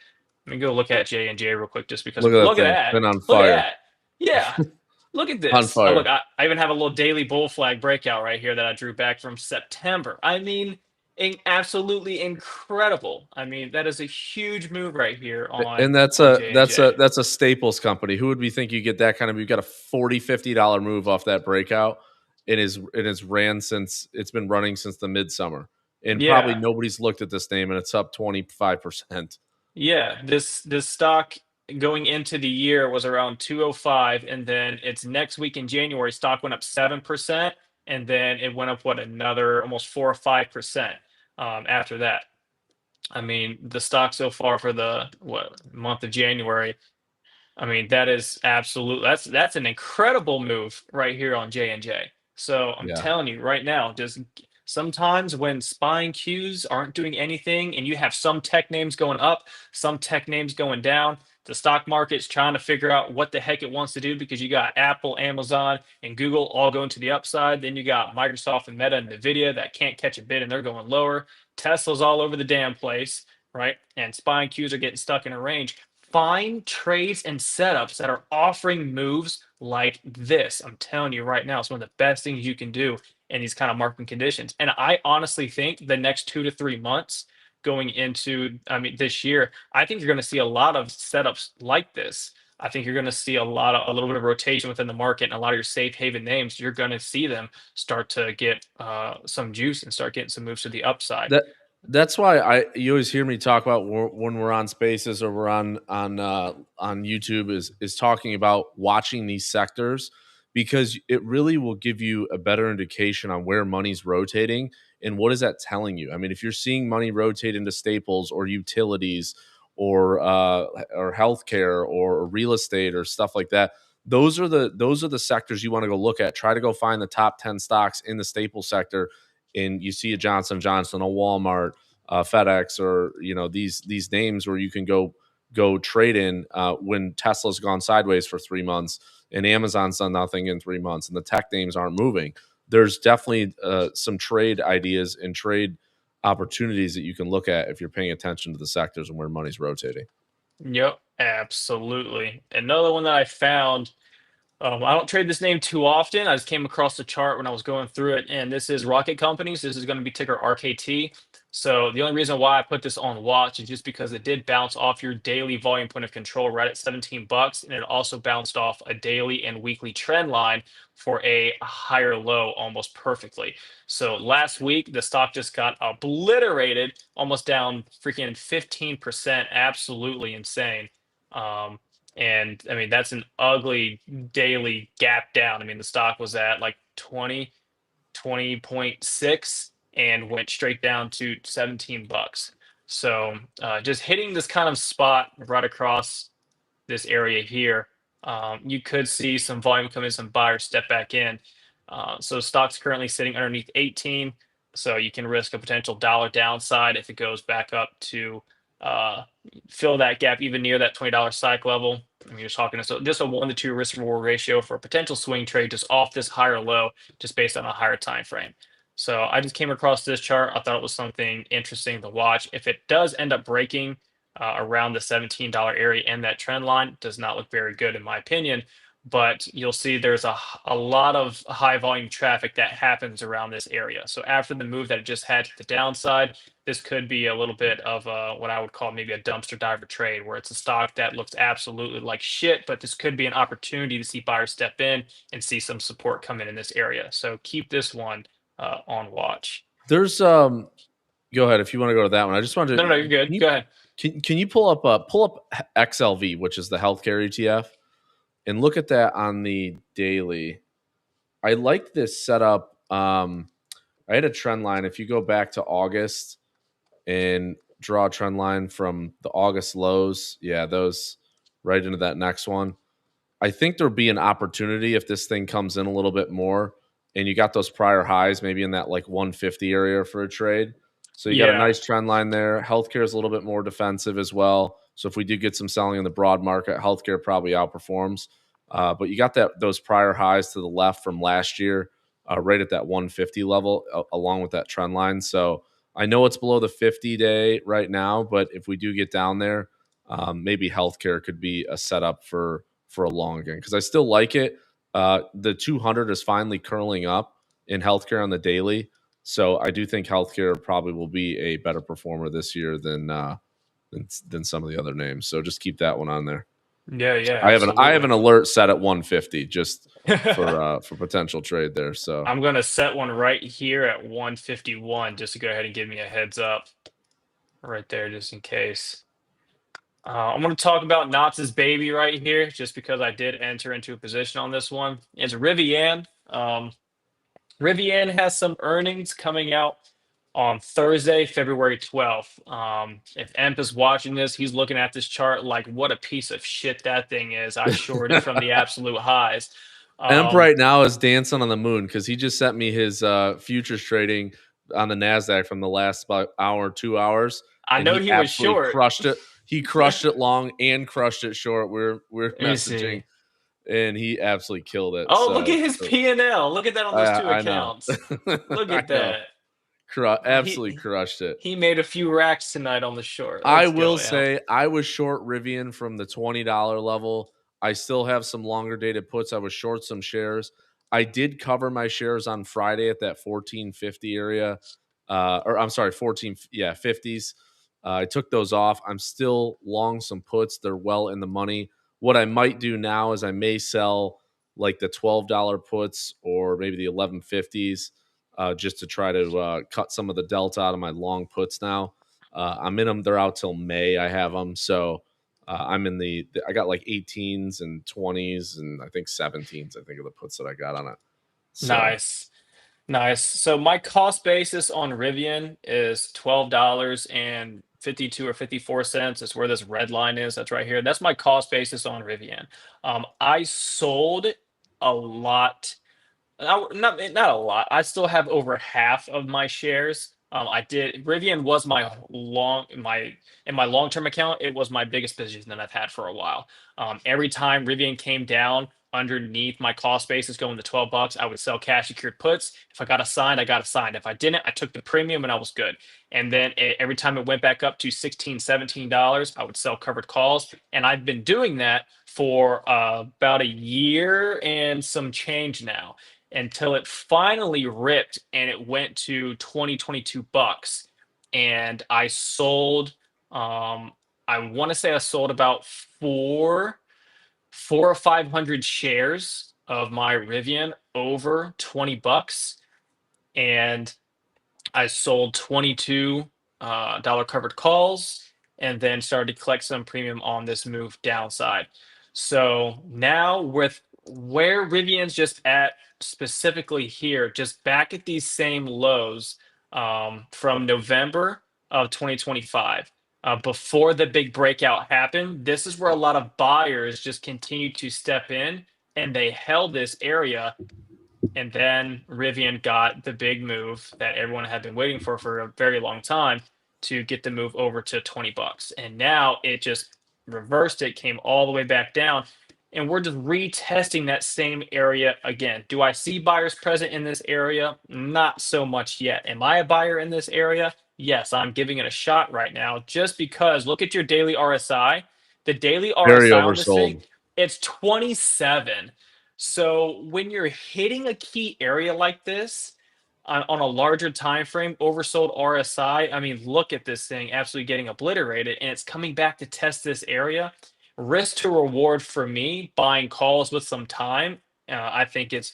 Let me go look at J and J real quick just because Look at that look at thing. that. Been on Look at fire. that. Yeah. Look at On this. Oh, look, fire. I even have a little daily bull flag breakout right here that I drew back from September. I mean, absolutely incredible. I mean, that is a huge move right here And that's on a J and that's a J. that's a Staples company. Who would we think you get that kind of? You got a $40-$50 move off that breakout. It is ran since it's been running since the midsummer, and probably Yeah. nobody's looked at this name, and it's up 25%. Yeah, this stock going into the year was around 205, and then its next week in January, stock went up 7%, and then it went up what another almost 4 or 5% after that. I mean, the stock so far for the what month of January, I mean, that is absolute. That's an incredible move right here on J and J. So I'm Yeah, telling you right now, just sometimes when spying cues aren't doing anything, and you have some tech names going up, some tech names going down, the stock market's trying to figure out what the heck it wants to do because you got Apple, Amazon, and Google all going to the upside. Then you got Microsoft and Meta and Nvidia that can't catch a bid and they're going lower. Tesla's all over the damn place, right? And spying cues are getting stuck in a range. Find trades and setups that are offering moves like this. I'm telling you right now, it's one of the best things you can do in these kind of market conditions. And I honestly think the next 2 to 3 months going into, I mean, this year, I think you're going to see a lot of setups like this. I think you're going to see a little bit of rotation within the market, and a lot of your safe haven names. You're going to see them start to get some juice and start getting some moves to the upside. that that's why you always hear me talk about when we're on Spaces or we're on YouTube is talking about watching these sectors because it really will give you a better indication on where money's rotating and what is that telling you. I mean, if you're seeing money rotate into staples or utilities or healthcare or real estate or stuff like that, those are the sectors you want to go look at. Try to go find the top 10 stocks in the staple sector, and you see a Johnson Johnson, a Walmart, FedEx, or these names where you can go trade in when Tesla's gone sideways for 3 months and Amazon's done nothing in 3 months, and the tech names aren't moving. There's definitely some trade ideas and trade opportunities that you can look at if you're paying attention to the sectors and where money's rotating. Yep, absolutely. Another one that I found. I don't trade this name too often. I just came across the chart when I was going through it, and this is Rocket Companies. This is going to be ticker RKT. So the only reason why I put this on watch is just because it did bounce off your daily volume point of control right at 17 bucks, and it also bounced off a daily and weekly trend line for a higher low almost perfectly. So last week the stock just got obliterated, almost down freaking 15%. Absolutely insane. Um, and I mean, that's an ugly daily gap down. I mean, the stock was at like 20.6 and went straight down to 17 bucks. So just hitting this kind of spot right across this area here, you could see some volume come in, some buyers step back in. So stock's currently sitting underneath 18. So you can risk a potential dollar downside if it goes back up to uh, fill that gap even near that $20 psych level. I mean, you're talking so just a 1 to 2 risk reward ratio for a potential swing trade just off this higher low, just based on a higher time frame. So I just came across this chart. I thought it was something interesting to watch. If it does end up breaking around the $17 area and that trend line, does not look very good in my opinion. But you'll see there's a lot of high volume traffic that happens around this area. So after the move that it just had to the downside, this could be a little bit of what I would call maybe a dumpster diver trade, where it's a stock that looks absolutely like shit, but this could be an opportunity to see buyers step in and see some support come in this area. So keep this one on watch. There's Go ahead if you want to go to that one. I just wanted No, to no, no, you're good. Go ahead. can you pull up XLV, which is the healthcare ETF, and look at that on the daily. I like this setup. I had a trend line. If you go back to August and draw a trend line from the August lows, yeah, those right into that next one. I think there'll be an opportunity if this thing comes in a little bit more and you got those prior highs maybe in that like 150 area for a trade. So you got a Yeah. nice trend line there. Healthcare is a little bit more defensive as well. So if we do get some selling in the broad market, healthcare probably outperforms. But you got those prior highs to the left from last year, right at that 150 level, along with that trend line. So I know it's below the 50-day right now, but if we do get down there, maybe healthcare could be a setup for a long again, because I still like it. The 200 is finally curling up in healthcare on the daily, so I do think healthcare probably will be a better performer this year than some of the other names. So just keep that one on there. Yeah, yeah, I have absolutely. an alert set at 150 just for potential trade there. So I'm gonna set one right here at 151 just to go ahead and give me a heads up right there, just in case. I'm going to talk about Knott's baby right here, just because I did enter into a position on this one. It's Rivian. Rivian has some earnings coming out on Thursday, February 12th. If Emp is watching this, he's looking at this chart like, what a piece of shit that thing is. I shorted from the absolute highs. Emp Um, right now is dancing on the moon because he just sent me his futures trading on the Nasdaq from the last about hour, 2 hours, I and know he he was absolutely short. crushed it. He crushed Let it long and crushed it short. We're me messaging, see. and he absolutely killed it. Oh, look at his So P&L. Look at that on those two I know, accounts. Look I at know, that. absolutely He crushed it. he made a few racks tonight on the short. I Let's will go, Amp. say I was short Rivian from the $20 level. I still have some longer dated puts. I was short some shares. I did cover my shares on Friday at that 1450 area. Or I'm sorry, 50s. I took those off. I'm still long some puts. They're well in the money. What I might do now is I may sell like the $12 puts or maybe the 1150s just to try to cut some of the delta out of my long puts now. I'm in them. They're out till May. I have them. So I'm in I got like 18s and 20s and I think 17s, I think, of the puts that I got on it. So Nice. Nice. So my cost basis on Rivian is $12.52 or 54 cents. It's where this red line is. That's right here. That's my cost basis on Rivian. I sold a lot. Not a lot. I still have over half of my shares. I did Rivian was my in my long-term account, it was my biggest position that I've had for a while. Every time Rivian came down underneath my cost basis going to $12, I would sell cash secured puts. If I got assigned, I got assigned. If I didn't, I took the premium and I was good. And then every time it went back up to $16, $17, I would sell covered calls. And I've been doing that for about a year and some change now, until it finally ripped and it went to 2022 bucks. And I sold, I want to say I sold about four or 500 shares of my Rivian over 20 bucks. And I sold 22 dollar covered calls, and then started to collect some premium on this move downside. So now with where Rivian's just at specifically here, just back at these same lows from November of 2025. Before the big breakout happened, this is where a lot of buyers just continued to step in, and they held this area, and then Rivian got the big move that everyone had been waiting for a very long time, to get the move over to 20 bucks. And now it just reversed it, came all the way back down. And we're just retesting that same area again. Do I see buyers present in this area? Not so much yet. Am I a buyer in this area? Yes, I'm giving it a shot right now, just because look at your daily RSI. The daily very RSI on this thing, oversold. it's 27. So when you're hitting a key area like this on a larger time frame, oversold RSI, I mean, look at this thing absolutely getting obliterated, and it's coming back to test this area. Risk to reward for me, buying calls with some time. I think it's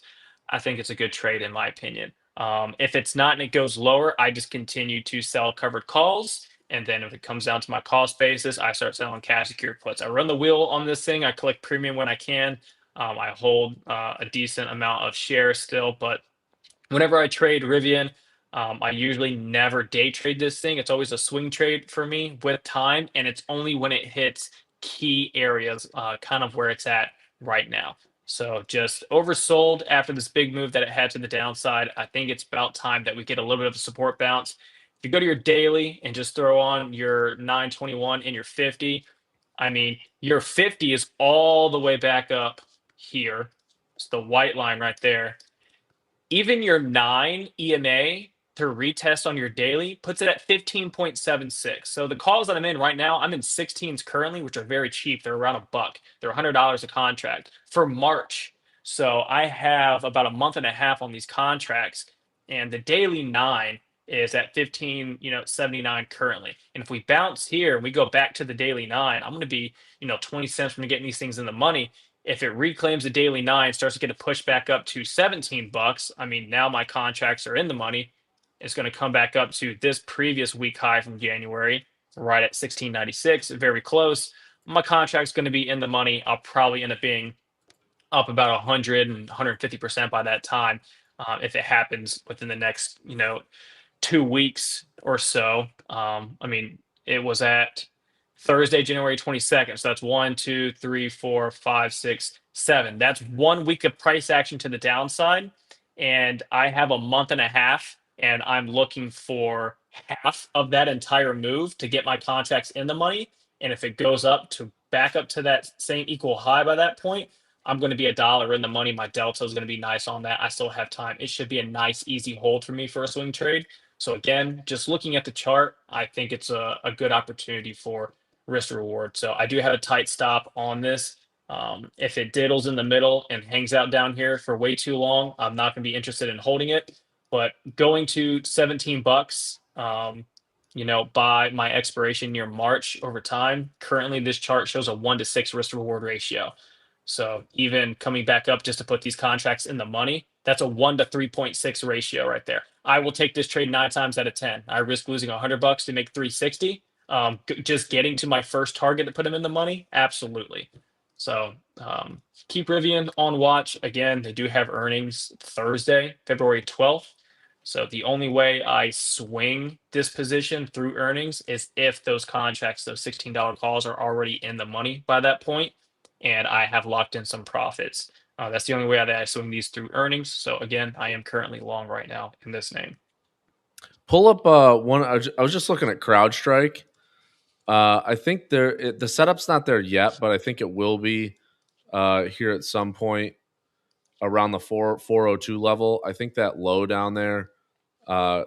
a good trade in my opinion. If it's not and it goes lower, I just continue to sell covered calls. And then if it comes down to my cost basis, I start selling cash secured puts. I run the wheel on this thing. I collect premium when I can. I hold a decent amount of shares still, but whenever I trade Rivian, I usually never day trade this thing. It's always a swing trade for me with time, and it's only when it hits key areas, kind of where it's at right now. So just oversold after this big move that it had to the downside. I think it's about time that we get a little bit of a support bounce. If you go to your daily and just throw on your 921 and your 50, I mean, your 50 is all the way back up here. It's the white line right there. Even your 9 EMA to retest on your daily puts it at 15.76. So the calls that I'm in right now, I'm in 16s currently, which are very cheap. They're around a buck. They're $100 a contract for March. So I have about a month and a half on these contracts, and the daily 9 is at 15, 79 currently. And if we bounce here and we go back to the daily 9, I'm going to be, 20 cents from getting these things in the money. If it reclaims the daily 9, starts to get a push back up to 17 bucks, I mean, now my contracts are in the money. It's going to come back up to this previous week high from January, right at 16.96, very close. My contract's going to be in the money. I'll probably end up being up about 100 and 150% by that time, if it happens within the next, 2 weeks or so. I mean, it was at Thursday, January 22nd. So that's 1, 2, 3, 4, 5, 6, 7. That's 1 week of price action to the downside. And I have a month and a half, and I'm looking for half of that entire move to get my contracts in the money. And if it goes up to back up to that same equal high by that point, I'm going to be a dollar in the money. My delta is going to be nice on that. I still have time. It should be a nice, easy hold for me for a swing trade. So again, just looking at the chart, I think it's a good opportunity for risk reward. So I do have a tight stop on this. If it diddles in the middle and hangs out down here for way too long, I'm not going to be interested in holding it. But going to 17 bucks, by my expiration near March over time, currently this chart shows a 1 to 6 risk reward ratio. So even coming back up just to put these contracts in the money, that's a 1 to 3.6 ratio right there. I will take this trade 9 times out of 10. I risk losing $100 to make 360. Just getting to my first target to put them in the money, absolutely. So keep Rivian on watch. Again, they do have earnings Thursday, February 12th. So the only way I swing this position through earnings is if those contracts, those $16 calls, are already in the money by that point, and I have locked in some profits. That's the only way that I swing these through earnings. So again, I am currently long right now in this name. Pull up one. I was just looking at CrowdStrike. I think the setup's not there yet, but I think it will be here at some point around the 402 level. I think that low down there.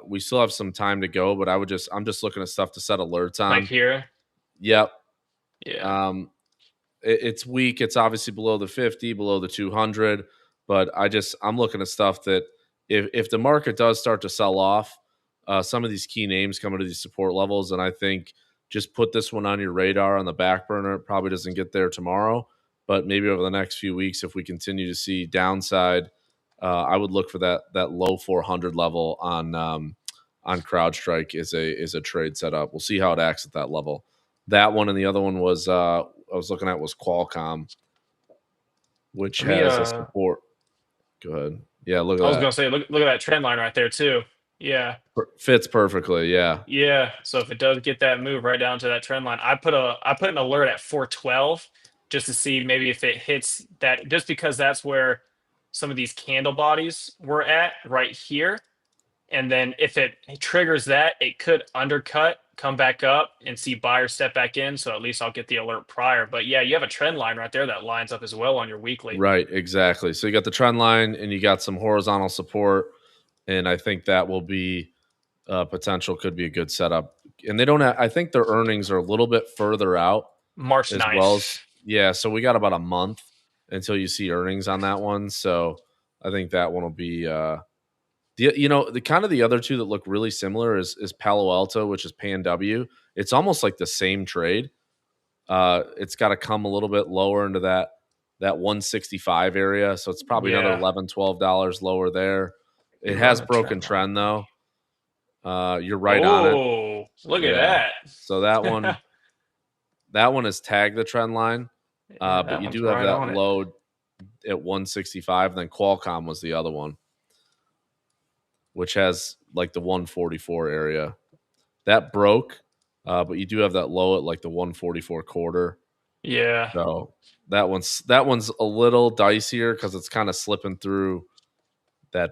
We still have some time to go, but I'm just looking at stuff to set alerts on. Like here. Yep. Yeah. It's weak. It's obviously below the 50, below the 200, but I'm looking at stuff that if the market does start to sell off, some of these key names come into these support levels, and I think just put this one on your radar on the back burner. It probably doesn't get there tomorrow, but maybe over the next few weeks, if we continue to see downside, I would look for that low 400 level on CrowdStrike is a trade setup. We'll see how it acts at that level. That one and the other one was I was looking at was Qualcomm, which has a support. Go ahead. Yeah, look at that. I was gonna say, look at that trend line right there too. Yeah. Fits perfectly. Yeah. Yeah. So if it does get that move right down to that trend line, I put an alert at 412 just to see maybe if it hits that, just because that's where some of these candle bodies were at right here. And then if it triggers that, it could undercut, come back up, and see buyers step back in. So at least I'll get the alert prior. But yeah, you have a trend line right there that lines up as well on your weekly. Right, exactly. So you got the trend line and you got some horizontal support, and I think that will be potential, could be a good setup. And they don't have, I think their earnings are a little bit further out March as 9th. well as, yeah. So we got about a month until you see earnings on that one. So I think that one will be the other two that look really similar is Palo Alto, which is PanW. It's almost like the same trade. It's got to come a little bit lower into that 165 area, so it's probably another $11-12 lower there. It has broken trend though. You're right on it. Oh, look at that. So that one is tagged the trend line, but you do have that low at 165. And then Qualcomm was the other one, which has like the 144 area. That broke, but you do have that low at like the 144 quarter. Yeah. So that one's a little dicier because it's kind of slipping through that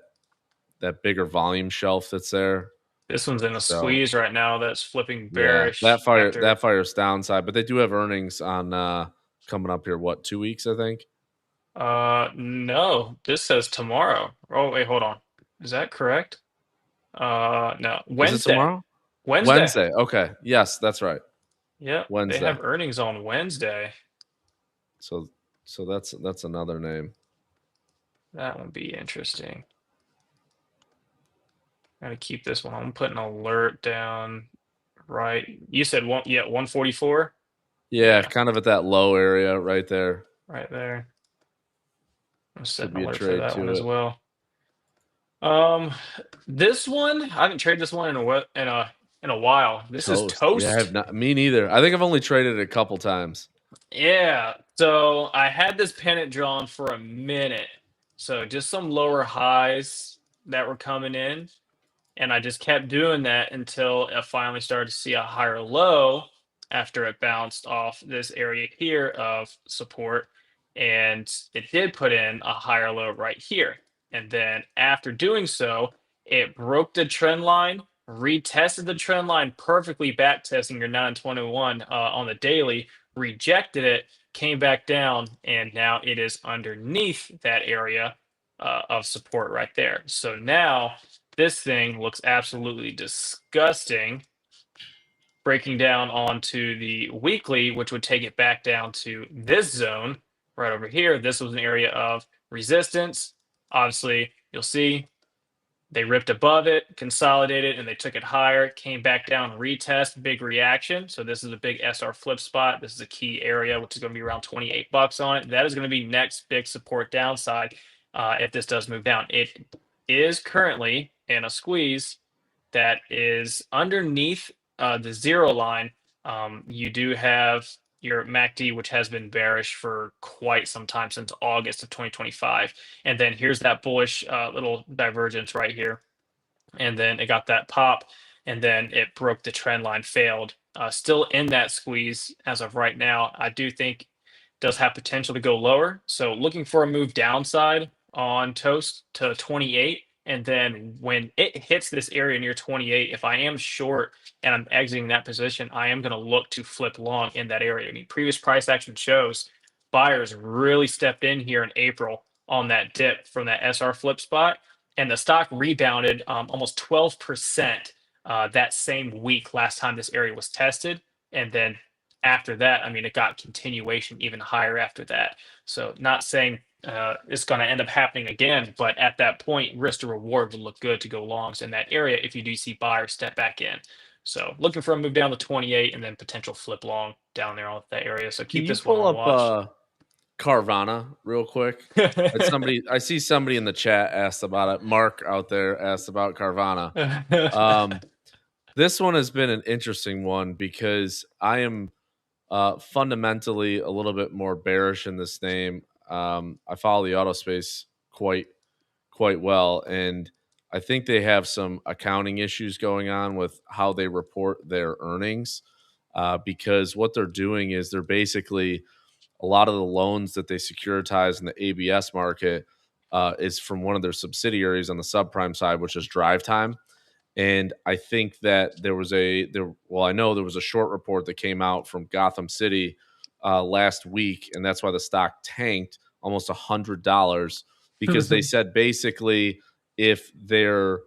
bigger volume shelf that's there. This one's in a So squeeze right now that's flipping yeah, bearish that after. fire's downside, but they do have earnings on coming up here. What, 2 weeks? I think. No, this says tomorrow. Oh, wait, hold on. Is that correct? No, Is it Wednesday. tomorrow? Wednesday. Wednesday. Okay. Yes, that's right. Yep, they Wednesday. have earnings on Wednesday. So that's another name. That would be interesting. Gotta keep this one. I'm putting alert down right. You said one, yeah, 144. Yeah, Yeah, kind of at that low area right there. right there. I'm Could setting be a alert for trade that one to as it. well. Um, this one I haven't traded this one in a while. This is Toast. Yeah, I have Toast. not. Me neither. I think I've only traded it a couple times. Yeah. So I had this pennant drawn for a minute. So just some lower highs that were coming in. And I just kept doing that until I finally started to see a higher low after it bounced off this area here of support. And it did put in a higher low right here. And then after doing so, it broke the trend line, retested the trend line perfectly, back testing your 921 on the daily, rejected it, came back down, and now it is underneath that area of support right there. So now this thing looks absolutely disgusting. Breaking down onto the weekly, which would take it back down to this zone right over here. This was an area of resistance. Obviously, you'll see they ripped above it, consolidated, and they took it higher, came back down, retest, big reaction. So this is a big SR flip spot. This is a key area, which is going to be around 28 bucks on it. That is going to be next big support downside if this does move down. It is currently in a squeeze that is underneath the zero line. You do have your MACD, which has been bearish for quite some time since August of 2025. And then here's that bullish little divergence right here. And then it got that pop, and then it broke the trend line, failed. Still in that squeeze as of right now. I do think does have potential to go lower. So looking for a move downside on Toast to 28. And then when it hits this area near 28, if I am short and I'm exiting that position, I am going to look to flip long in that area. I mean, previous price action shows buyers really stepped in here in April on that dip from that SR flip spot, and the stock rebounded almost 12% that same week last time this area was tested. And then after that, I mean, it got continuation even higher after that. So, not saying it's going to end up happening again, but at that point, risk to reward would look good to go longs in that area if you do see buyers step back in. So, looking for a move down to 28 and then potential flip long down there on that area. So, Can keep you this one pull on up watch. Carvana real quick? I see somebody in the chat asked about it. Mark out there asked about Carvana. Um, this one has been an interesting one because I am fundamentally a little bit more bearish in this name. I follow the auto space quite well, and I think they have some accounting issues going on with how they report their earnings. Because what they're doing is they're basically a lot of the loans that they securitize in the ABS market is from one of their subsidiaries on the subprime side, which is Drive Time. And I think that I know there was a short report that came out from Gotham City last week, and that's why the stock tanked almost $100 because they said basically if they're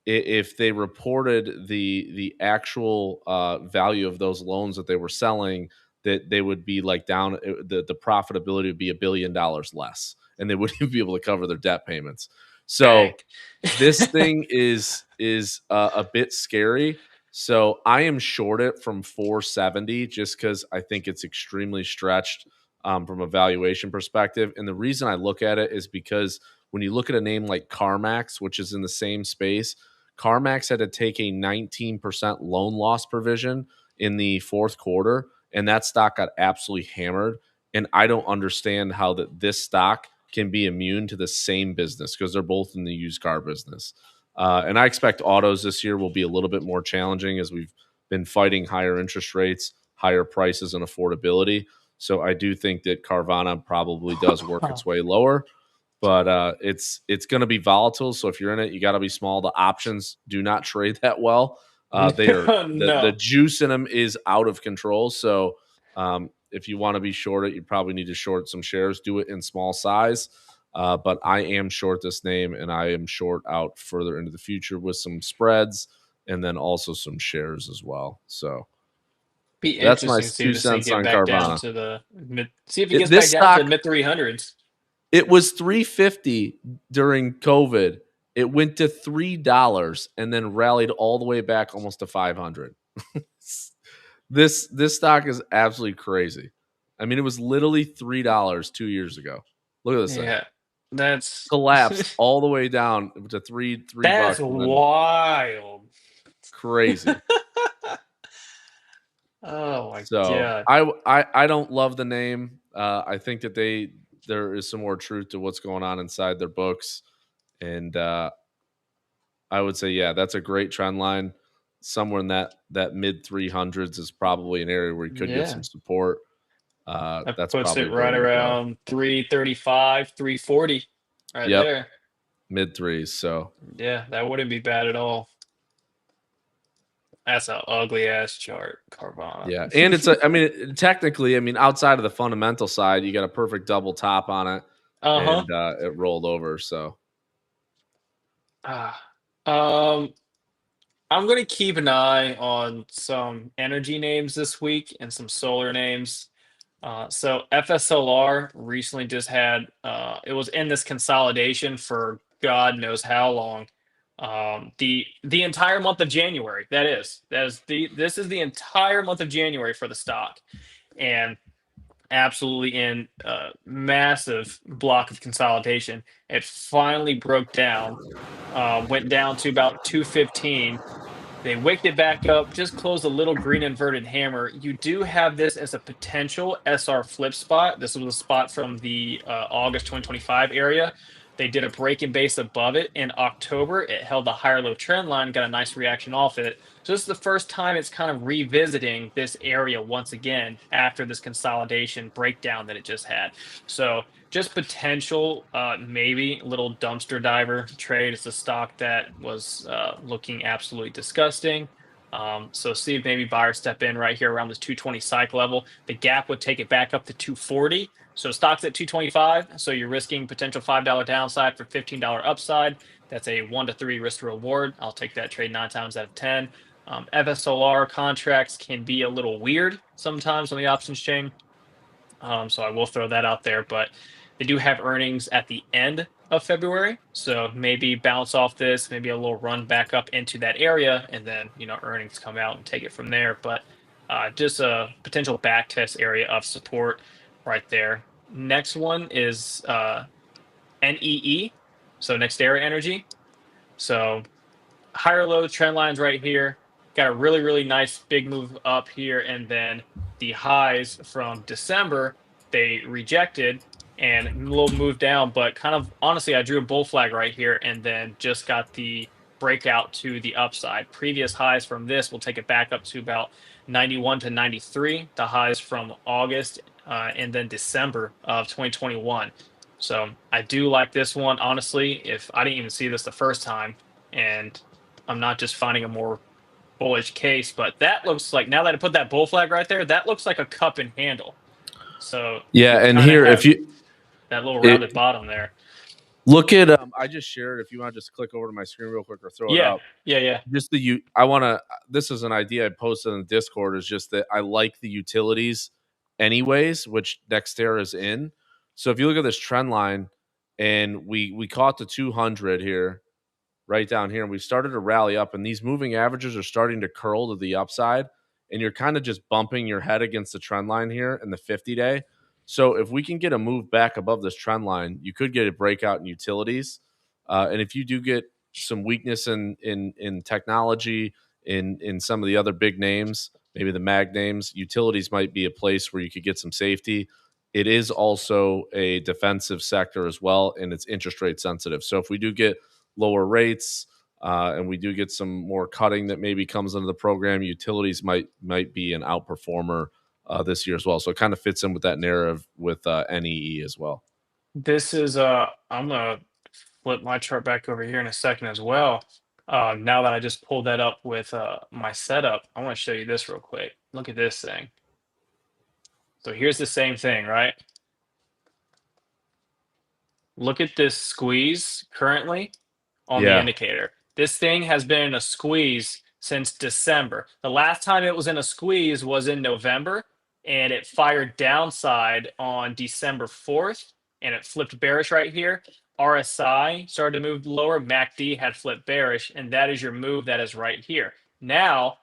if they reported the actual value of those loans that they were selling, that they would be like down the profitability would be $1 billion less, and they wouldn't be able to cover their debt payments. Dang. So this thing is a bit scary. So I am short it from 470 just because I think it's extremely stretched from a valuation perspective. And the reason I look at it is because when you look at a name like CarMax, which is in the same space, CarMax had to take a 19% loan loss provision in the fourth quarter, and that stock got absolutely hammered. And I don't understand how this stock can be immune to the same business because they're both in the used car business. And I expect autos this year will be a little bit more challenging as we've been fighting higher interest rates, higher prices, and affordability. So I do think that Carvana probably does work its way lower. but it's going to be volatile. So if you're in it, you got to be small. The options do not trade that well. They are the No. juice in them is out of control. So if you want to be short it, you probably need to short some shares. Do it in small size. But I am short this name, and I am short out further into the future with some spreads and then also some shares as well. So Be that's my interesting to see two this thing cents get on back down Carvana. to the mid. See if it gets back This down to the stock, mid 300s. it was 350 during COVID. It went to $3 and then rallied all the way back almost to 500. This stock is absolutely crazy. I mean, it was literally $3 2 years ago. Look at this thing. Yeah, that's Collapsed all the way down to three that's bucks and then wild. crazy. Oh my So god. I don't love the name. I think that there is some more truth to what's going on inside their books, and I would say yeah, that's a great trend line. Somewhere in that mid 300s is probably an area where you could get Yeah, some support. that That's puts probably it where right you would go. around 335, 340, right Yep, there. mid threes. So Yeah, that wouldn't be bad at all. That's an ugly ass chart, Carvana. yeah, and I mean, technically, I mean, outside of the fundamental side, you got a perfect double top on it, Uh-huh. and it rolled over. So Ah. Um, I'm gonna keep an eye on some energy names this week and some solar names. So FSLR recently just had it was in this consolidation for God knows how long. The entire month of January. That is this is the entire month of January for the stock. And absolutely in a massive block of consolidation. It finally broke down, went down to about 215. They waked it back up, just closed a little green inverted hammer. You do have this as a potential SR flip spot. This was a spot from the August 2025 area. They did a break and base above it in October. It held the higher low trend line, got a nice reaction off it. So this is the first time it's kind of revisiting this area once again after this consolidation breakdown that it just had. So just potential, maybe little dumpster diver trade. It's a stock that was looking absolutely disgusting. So see if maybe buyers step in right here around this 220 cycle level. The gap would take it back up to 240. So stock's at 225. So you're risking potential $5 downside for $15 upside. That's a 1 to 3 risk to reward. I'll take that trade 9 times out of 10. FSLR contracts can be a little weird sometimes on the options chain. So I will throw that out there, but they do have earnings at the end of February. So maybe bounce off this, maybe a little run back up into that area, and then earnings come out and take it from there. But just a potential back test area of support right there. Next one is NEE, so NextEra Energy. So higher low trend lines right here. Got a really, really nice big move up here. And then the highs from December, they rejected and a little move down. But kind of honestly, I drew a bull flag right here and then just got the breakout to the upside. Previous highs from this will take it back up to about 91 to 93, the highs from August and then December of 2021. So I do like this one. Honestly, if I didn't even see this the first time, and I'm not just finding a more bullish case, but that looks like, now that I put that bull flag right there, that looks like a cup and handle. So yeah, you and kind of here if have you that little rounded it, bottom there. look at I just shared. If you want to just click over to my screen real quick or throw it Yeah, up. yeah, yeah. Just the you I want to this is an idea I posted in the Discord, is just that I like the utilities anyways, which Dexterra is in. So if you look at this trend line, and we caught the 200 here, right down here, and we started to rally up, and these moving averages are starting to curl to the upside, and you're kind of just bumping your head against the trend line here in the 50-day. So if we can get a move back above this trend line, you could get a breakout in utilities. And if you do get some weakness in technology, in some of the other big names, maybe the mag names, utilities might be a place where you could get some safety. It is also a defensive sector as well, and it's interest rate sensitive. So if we do get lower rates, and we do get some more cutting that maybe comes into the program, utilities might be an outperformer this year as well. So it kind of fits in with that narrative with NEE as well. This is I'm gonna flip my chart back over here in a second as well. Now that I just pulled that up with my setup, I want to show you this real quick. Look at this thing. So here's the same thing, right? Look at this squeeze currently on the Yeah. indicator. This thing has been in a squeeze since December. The last time it was in a squeeze was in November, and it fired downside on December 4th, and it flipped bearish right here. RSI started to move lower. MACD had flipped bearish, and that is your move that is right here. Now,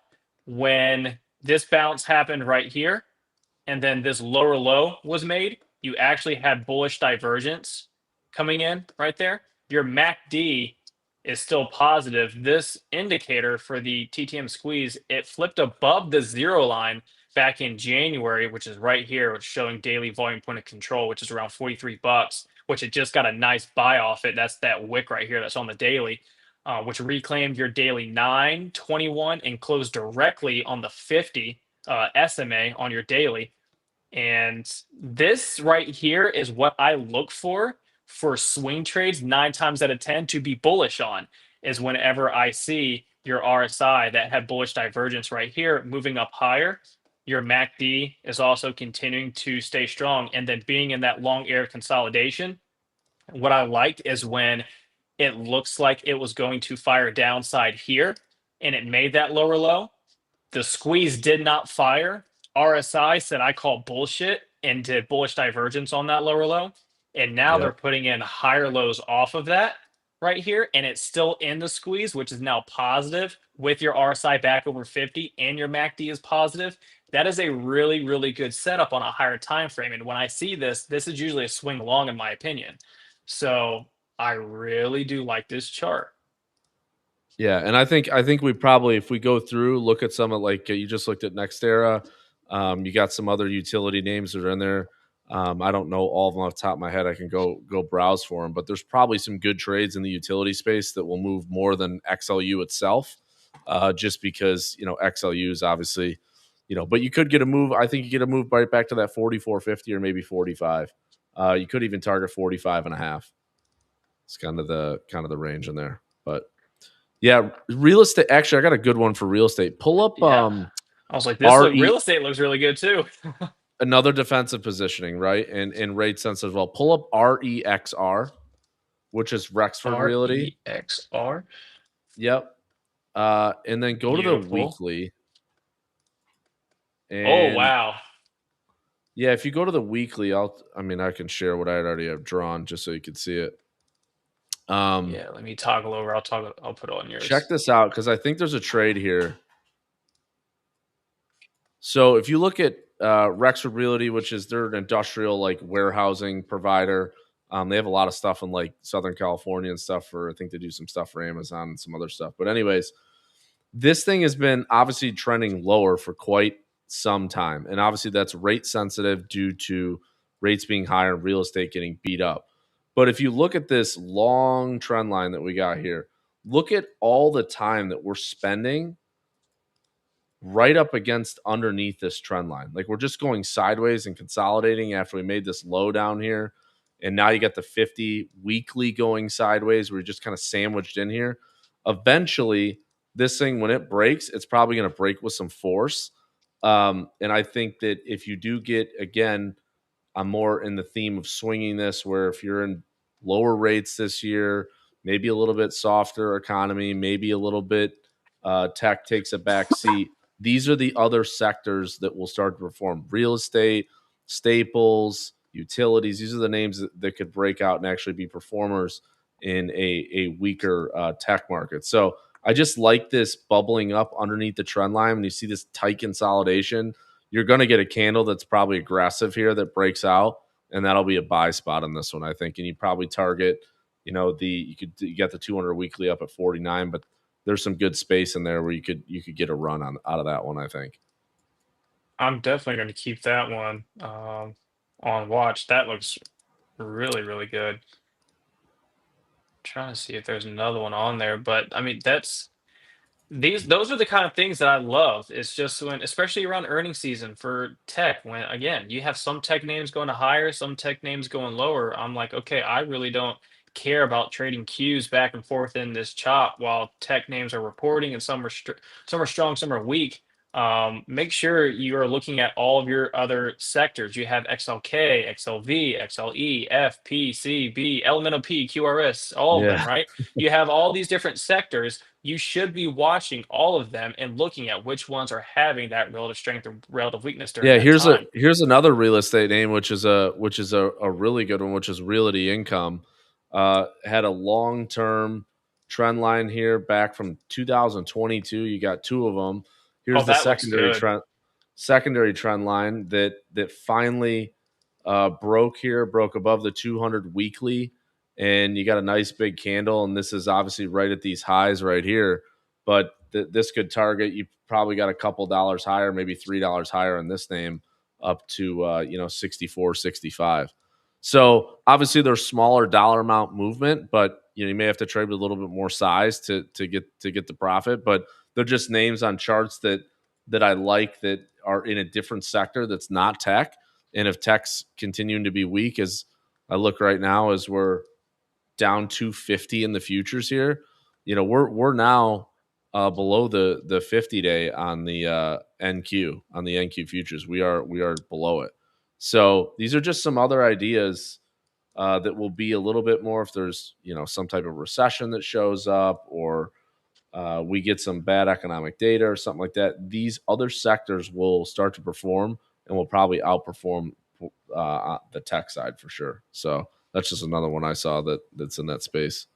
when this bounce happened right here, and then this lower low was made, you actually had bullish divergence coming in right there. Your MACD is still positive. This indicator for the TTM squeeze, it flipped above the zero line back in January, which is right here, which is showing daily volume point of control, which is around 43 bucks, which it just got a nice buy off it. That's that wick right here that's on the daily. Which reclaimed your daily 921 and closed directly on the 50 SMA on your daily. And this right here is what I look for swing trades 9 times out of 10 to be bullish on is whenever I see your RSI that had bullish divergence right here moving up higher. Your MACD is also continuing to stay strong. And then being in that long area of consolidation, what I liked is when it looks like it was going to fire downside here and it made that lower low. The squeeze did not fire. RSI said I call bullshit and did bullish divergence on that lower low. And now they're Yep. putting in higher lows off of that right here. And it's still in the squeeze, which is now positive with your RSI back over 50 and your MACD is positive. That is a really, really good setup on a higher time frame. And when I see this, this is usually a swing long, in my opinion. So I really do like this chart. Yeah, and I think we probably, if we go through, look at some of, like, you just looked at Nextera. You got some other utility names that are in there. I don't know all of them off the top of my head. I can go browse for them, but there's probably some good trades in the utility space that will move more than XLU itself, just because XLU is obviously, but you could get a move. I think you get a move right back to that 44.50 or maybe 45. You could even target 45 and a half. It's kind of the range in there, but. Yeah, real estate. Actually, I got a good one for real estate. Pull up Yeah. I was like, this look RE, real estate looks really good too. another defensive positioning, right? And rate sensitive as well. Pull up REXR, which is Rexford Realty. REXR. Yep. And then go to the Beautiful. weekly. Oh And wow. yeah, if you go to the weekly, I can share what I already have drawn just so you can see it. Yeah, let me toggle over. I'll put it on Check yours. this out because I think there's a trade here. So if you look at Rexford Realty, which is they're an industrial like warehousing provider, they have a lot of stuff in like Southern California and stuff for, I think they do some stuff for Amazon and some other stuff. But anyways, this thing has been obviously trending lower for quite some time. And obviously that's rate sensitive due to rates being higher and real estate getting beat up. But if you look at this long trend line that we got here, look at all the time that we're spending right up against underneath this trend line. Like we're just going sideways and consolidating after we made this low down here. And now you got the 50 weekly going sideways. We're just kind of sandwiched in here. Eventually, this thing, when it breaks, it's probably going to break with some force. And I think that if you do get, again, I'm more in the theme of swinging this, where if you're in lower rates this year, maybe a little bit softer economy, maybe a little bit tech takes a back seat. These are the other sectors that will start to perform: real estate, staples, utilities. These are the names that could break out and actually be performers in a weaker tech market. So I just like this bubbling up underneath the trend line. When you see this tight consolidation, you're going to get a candle that's probably aggressive here that breaks out, and that'll be a buy spot on this one, I think. And you probably target, you get the 200 weekly up at 49, but there's some good space in there where you could get a run out of that one, I think. I'm definitely going to keep that one on watch. That looks really, really good. Trying to see if there's another one on there, but I mean those are the kind of things that I love. It's just when, especially around earning season for tech, when again you have some tech names going to higher, some tech names going lower. I'm like, okay, I really don't care about trading cues back and forth in this chop while tech names are reporting and some are strong, some are weak. Make sure you are looking at all of your other sectors. You have XLK, XLV, XLE, F, P, C, B, Elemental P, QRS, all of them, Yeah. right? You have all these different sectors. You should be watching all of them and looking at which ones are having that relative strength or relative weakness during Yeah, that time. here's another real estate name, which is a really good one, which is Realty Income. Had a long term trend line here back from 2022. You got two of them. Oh, Here's the that looks good. secondary trend line that finally broke above the 200 weekly, and you got a nice big candle. And this is obviously right at these highs right here, but this could target you probably got a couple dollars higher, maybe $3 higher in this name, up to 64, 65. So obviously there's smaller dollar amount movement, but you may have to trade with a little bit more size to get the profit. But they're just names on charts that I like that are in a different sector that's not tech. And if tech's continuing to be weak, as I look right now, as we're down 250 in the futures here, we're now below the 50-day on the NQ futures. We are below it. So these are just some other ideas that will be a little bit more if there's some type of recession that shows up, or we get some bad economic data or something like that. These other sectors will start to perform and will probably outperform the tech side for sure. So that's just another one I saw that's in that space.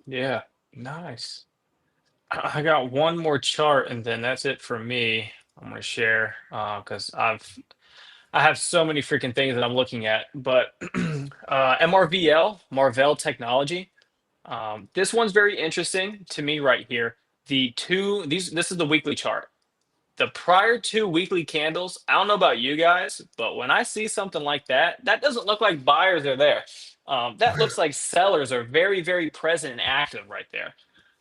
Yeah, nice. I got one more chart and then that's it for me. I'm gonna share because I have so many freaking things that I'm looking at. But MRVL, Marvell Technology. This one's very interesting to me right here. This is the weekly chart. The prior two weekly candles, I don't know about you guys, but when I see something like that, that doesn't look like buyers are there. That looks like sellers are very, very present and active right there.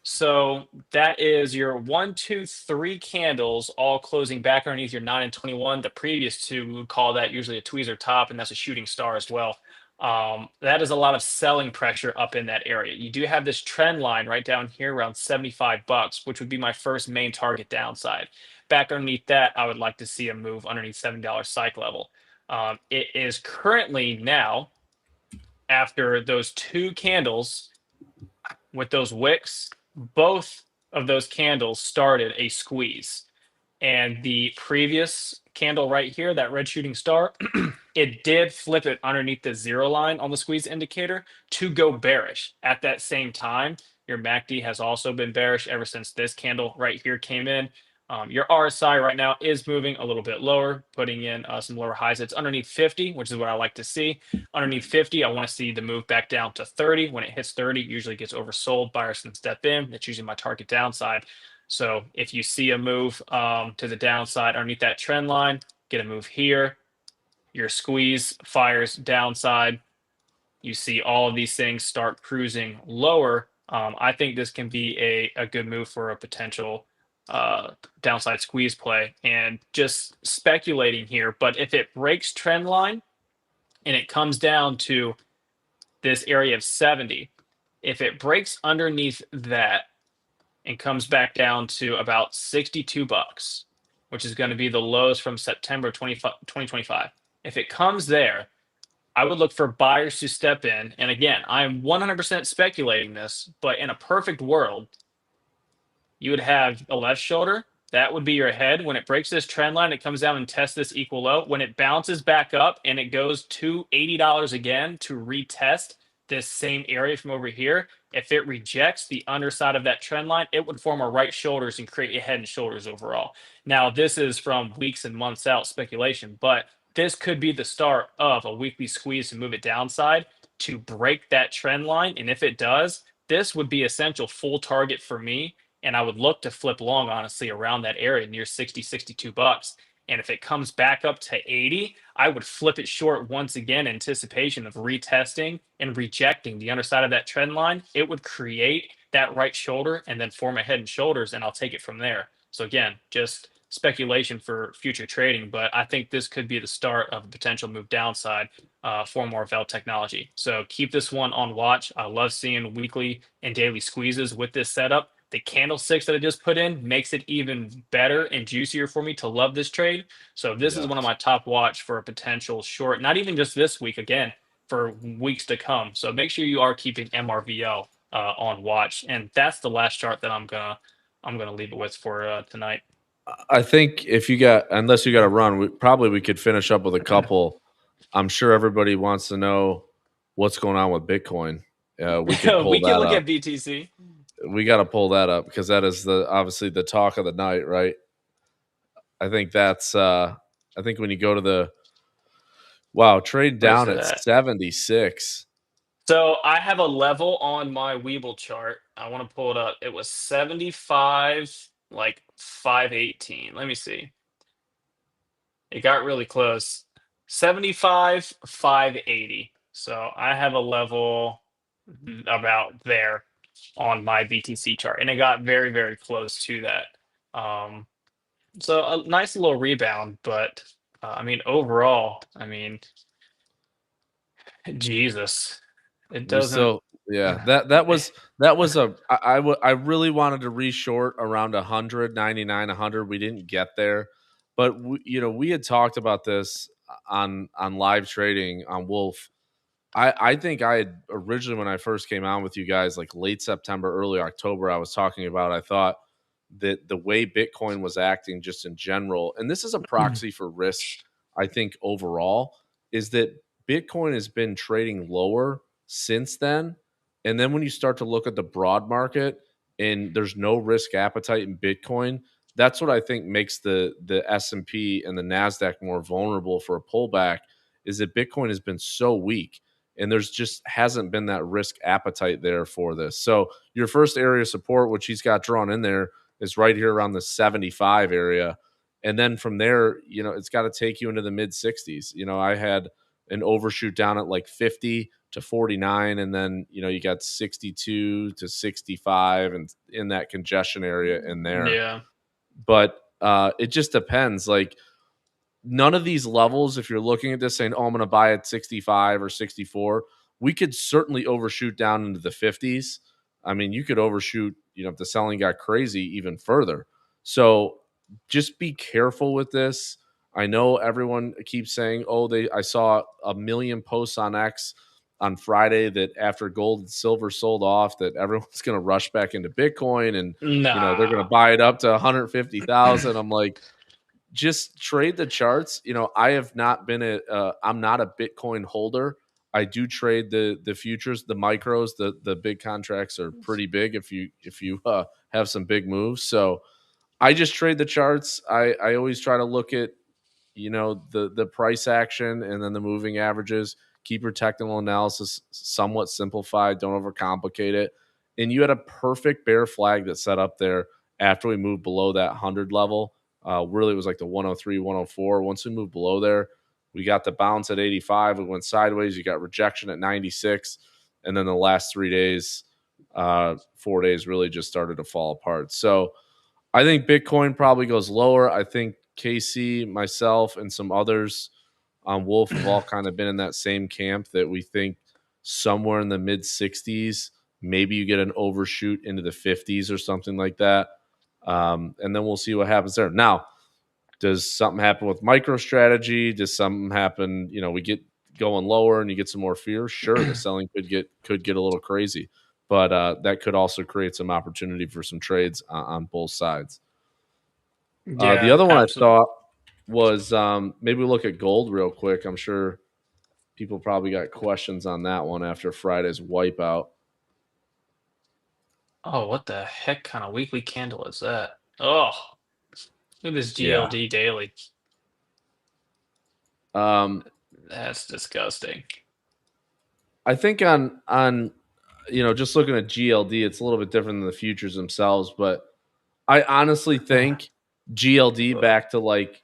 So that is your one, two, three candles all closing back underneath your 9 and 21. The previous two, we would call that usually a tweezer top, and that's a shooting star as well. That is a lot of selling pressure up in that area. You do have this trend line right down here around 75 bucks, which would be my first main target downside. Back underneath that, I would like to see a move underneath $7 psych level. It is currently now, after those two candles with those wicks, both of those candles started a squeeze. And the previous candle right here, that red shooting star, it did flip it underneath the zero line on the squeeze indicator to go bearish. At that same time, your MACD has also been bearish ever since this candle right here came in. Your RSI right now is moving a little bit lower, putting in some lower highs. It's underneath 50, which is what I like to see. Underneath 50, I want to see the move back down to 30. When it hits 30, it usually gets oversold. Buyers can step in. That's usually my target downside. So if you see a move to the downside underneath that trend line, get a move here. Your squeeze fires downside. You see all of these things start cruising lower. I think this can be a good move for a potential uh, downside squeeze play. And just speculating here, but if it breaks trend line and it comes down to this area of 70, if it breaks underneath that and comes back down to about 62 bucks, which is going to be the lows from September 2025. If it comes there, I would look for buyers to step in. And again, I'm 100% speculating this, but in a perfect world, you would have a left shoulder. That would be your head. When it breaks this trend line, it comes down and tests this equal low. When it bounces back up and it goes to $80 again to retest this same area from over here, if it rejects the underside of that trend line, it would form a right shoulders and create a head and shoulders overall. Now, this is from weeks and months out speculation, but this could be the start of a weekly squeeze to move it downside to break that trend line. And if it does, this would be essential full target for me, and I would look to flip long, honestly, around that area near 60, 62 bucks. And if it comes back up to 80, I would flip it short once again, anticipation of retesting and rejecting the underside of that trend line. It would create that right shoulder and then form a head and shoulders, and I'll take it from there. So again, just speculation for future trading, but I think this could be the start of a potential move downside for Marvell technology. So keep this one on watch. I love seeing weekly and daily squeezes with this setup. The candlesticks that I just put in makes it even better and juicier for me to love this trade. So this is Yeah. one of my top watch for a potential short, not even just this week, again, for weeks to come. So make sure you are keeping MRVL on watch. And that's the last chart that I'm gonna leave it with for tonight. I think if you got, unless you got to run, we could finish up with a couple. I'm sure everybody wants to know what's going on with Bitcoin. We could pull We can that look up. at BTC. We got to pull that up because that is obviously the talk of the night, right? I think that's I think when you go to the trade What is down it at at? 76. So I have a level on my Weeble chart. I want to pull it up. It was 75, like 518. Let me see. It got really close. 75, 580. So I have a level about there on my BTC chart, and it got very, very close to that. Um, so a nice little rebound, but I mean, overall, I mean, Jesus, it We doesn't. still, yeah, that was I really wanted to re-short around 199, 100. We didn't get there, but we had talked about this on live trading on Wolf. I think I had originally, when I first came on with you guys, like late September, early October, I was talking about, I thought that the way Bitcoin was acting just in general, and this is a proxy for risk, I think overall, is that Bitcoin has been trading lower since then. And then when you start to look at the broad market and there's no risk appetite in Bitcoin, that's what I think makes the S&P and the Nasdaq more vulnerable for a pullback, is that Bitcoin has been so weak and there's just hasn't been that risk appetite there for this. So your first area of support, which he's got drawn in there, is right here around the 75 area. And then from there, it's got to take you into the mid 60s. I had an overshoot down at like 50 to 49. And then, you got 62 to 65 and in that congestion area in there. Yeah. But it just depends. Like, none of these levels, if you're looking at this saying, oh, I'm going to buy at 65 or 64, we could certainly overshoot down into the 50s. I mean, you could overshoot, if the selling got crazy, even further. So just be careful with this. I know everyone keeps saying, oh, I saw a million posts on X on Friday that after gold and silver sold off, that everyone's going to rush back into Bitcoin and, they're going to Nah. buy it up to 150,000. I'm like, just trade the charts. I have not been I'm not a Bitcoin holder. I do trade the futures, the micros, the big contracts are pretty big if you have some big moves. So I just trade the charts. I always try to look at the price action and then the moving averages. Keep your technical analysis somewhat simplified. Don't overcomplicate it. And you had a perfect bear flag that set up there after we moved below that 100 level. Really, it was like the 103, 104. Once we moved below there, we got the bounce at 85. We went sideways. You got rejection at 96. And then the last 3 days, 4 days really just started to fall apart. So I think Bitcoin probably goes lower. I think KC, myself, and some others on Wolf have all kind of been in that same camp that we think somewhere in the mid 60s, maybe you get an overshoot into the 50s or something like that. And then we'll see what happens there. Now, does something happen with MicroStrategy? Does something happen? We get going lower and you get some more fear. Sure, the selling could get a little crazy, but that could also create some opportunity for some trades on both sides. The Yeah, other one I absolutely. thought was maybe we look at gold real quick. I'm sure people probably got questions on that one after Friday's wipeout. Oh, what the heck kind of weekly candle is that? Oh, look at this Yeah. GLD daily. Um, That's disgusting. I think on just looking at GLD, it's a little bit different than the futures themselves, but I honestly think GLD Look, back to like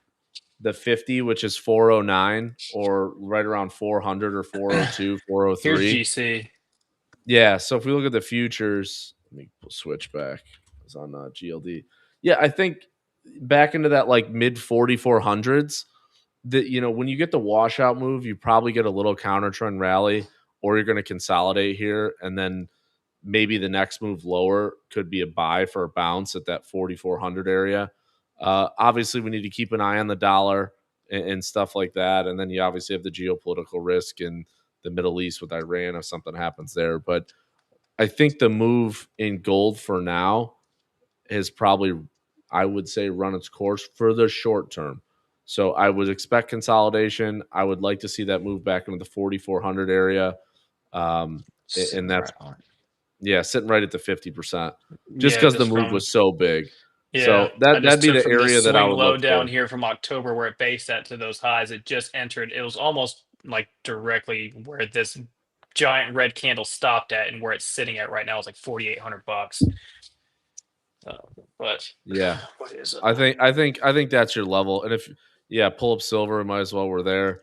the 50, which is 409 or right around 400 or 402, here's 403. GC. Yeah. So if we look at the futures, Let me switch back. It's on GLD. Yeah, I think back into that like mid 4400s. That when you get the washout move, you probably get a little counter trend rally, or you're going to consolidate here, and then maybe the next move lower could be a buy for a bounce at that 4400 area. Obviously, we need to keep an eye on the dollar and stuff like that, and then you obviously have the geopolitical risk in the Middle East with Iran if something happens there. But I think the move in gold for now has probably, I would say, run its course for the short term. So I would expect consolidation. I would like to see that move back into the 4,400 area. And Sitting that's, right on it. yeah, sitting right at the 50%, just Yeah, because the just move from was so big. yeah, So I just that'd be took the from the area that I swing would low look down for. here from October where it based at to those highs. It just entered. It was almost like directly where this giant red candle stopped at, and where it's sitting at right now is like $4,800. Uh, but Yeah. what is I think that's your level. And if pull up silver, might as well we're there.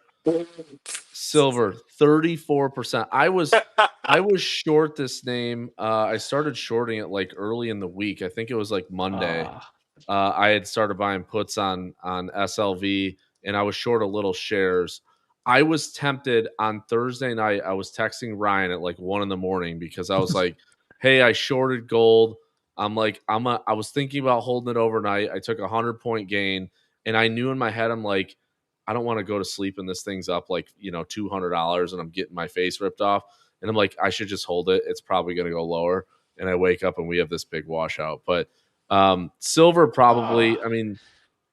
Silver, 34%. I was short this name. I started shorting it like early in the week. I think it was like Monday. Ah, I had started buying puts on SLV, and I was short a little shares. I was tempted on Thursday night. I was texting Ryan at like 1 a.m. because I was like, "Hey, I shorted gold. I'm like, I was thinking about holding it overnight. I took 100-point gain, and I knew in my head, I'm like, I don't want to go to sleep and this thing's up like $200, and I'm getting my face ripped off. And I'm like, I should just hold it. It's probably going to go lower. And I wake up and we have this big washout. But silver probably, ah. I mean,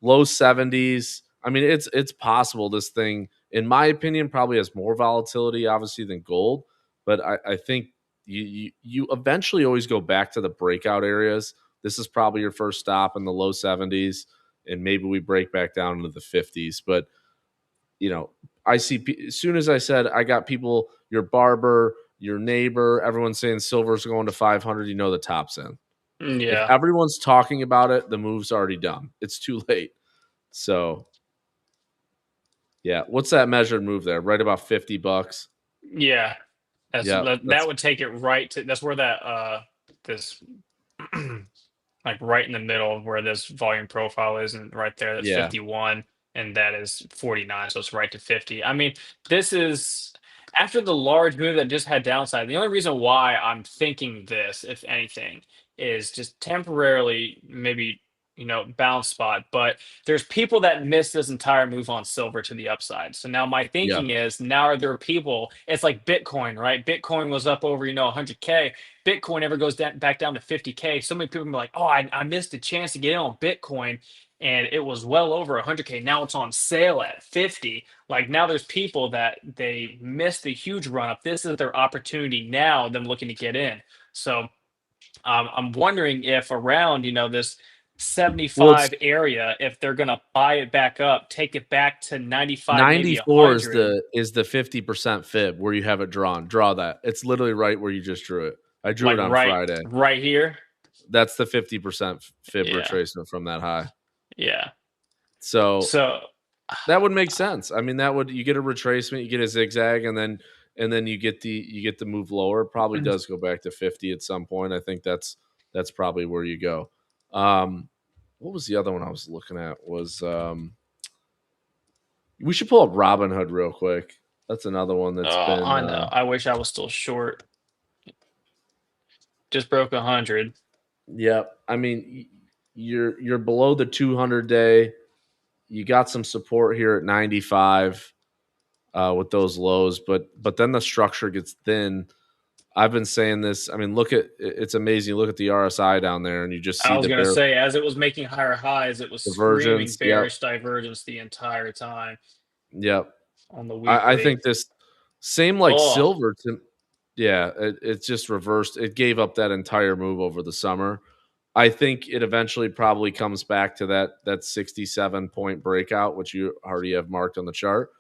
low 70s. I mean, it's possible this thing, in my opinion, probably has more volatility, obviously, than gold. But I think you eventually always go back to the breakout areas. This is probably your first stop in the low 70s, and maybe we break back down into the 50s. But I see as soon as I said I got people, your barber, your neighbor, everyone's saying silver's going to 500. The top's in. If Yeah, everyone's talking about it, the move's already done. It's too late. So yeah, what's that measured move there? Right about $50. yeah. Yeah, That would take it right to that's where that this like right in the middle of where this volume profile is, and right there that's yeah, 51, and that is 49, so it's right to 50. I mean, this is after the large move that just had downside. The only reason why I'm thinking this, if anything, is just temporarily maybe bounce spot, but there's people that miss this entire move on silver to the upside. So now my yeah. thinking is, now are there people, it's like Bitcoin, right? Bitcoin was up over 100K. Bitcoin ever goes back down to 50K, so many people are like, oh, I missed a chance to get in on Bitcoin, and it was well over 100K. Now it's on sale at 50. Like, now there's people that they missed a huge run up. This is their opportunity now, them looking to get in. So I'm wondering if around this Well, it's 75 area, if they're gonna buy it back up, take it back to 95, maybe 94 100. is the 50% fib where you have it drawn. Draw that. It's literally right where you just drew it. I drew Like it on right, Friday. right here. That's the 50% fib Yeah, retracement from that high. yeah. So So that would make sense. I mean, you get a retracement, you get a zigzag, and then you get the move lower. It probably does go back to 50 at some point. I think that's probably where you go. What was the other one I was looking at? Was we should pull up Robinhood real quick. That's another one that's been I know. I wish I was still short. Just broke 100. yeah. I mean, you're below the 200 day. You got some support here at 95 with those lows, but then the structure gets thin. I've been saying this. I mean, it's amazing. You look at the RSI down there, and you just I see was the gonna bear say, as it was making higher highs, it was screaming divergence. Yep, bearish divergence the entire time yep. on the I weekly. think this same like Oh, silver to yeah. It's just reversed. It gave up that entire move over the summer. I think it eventually probably comes back to that 67-point breakout, which you already have marked on the chart.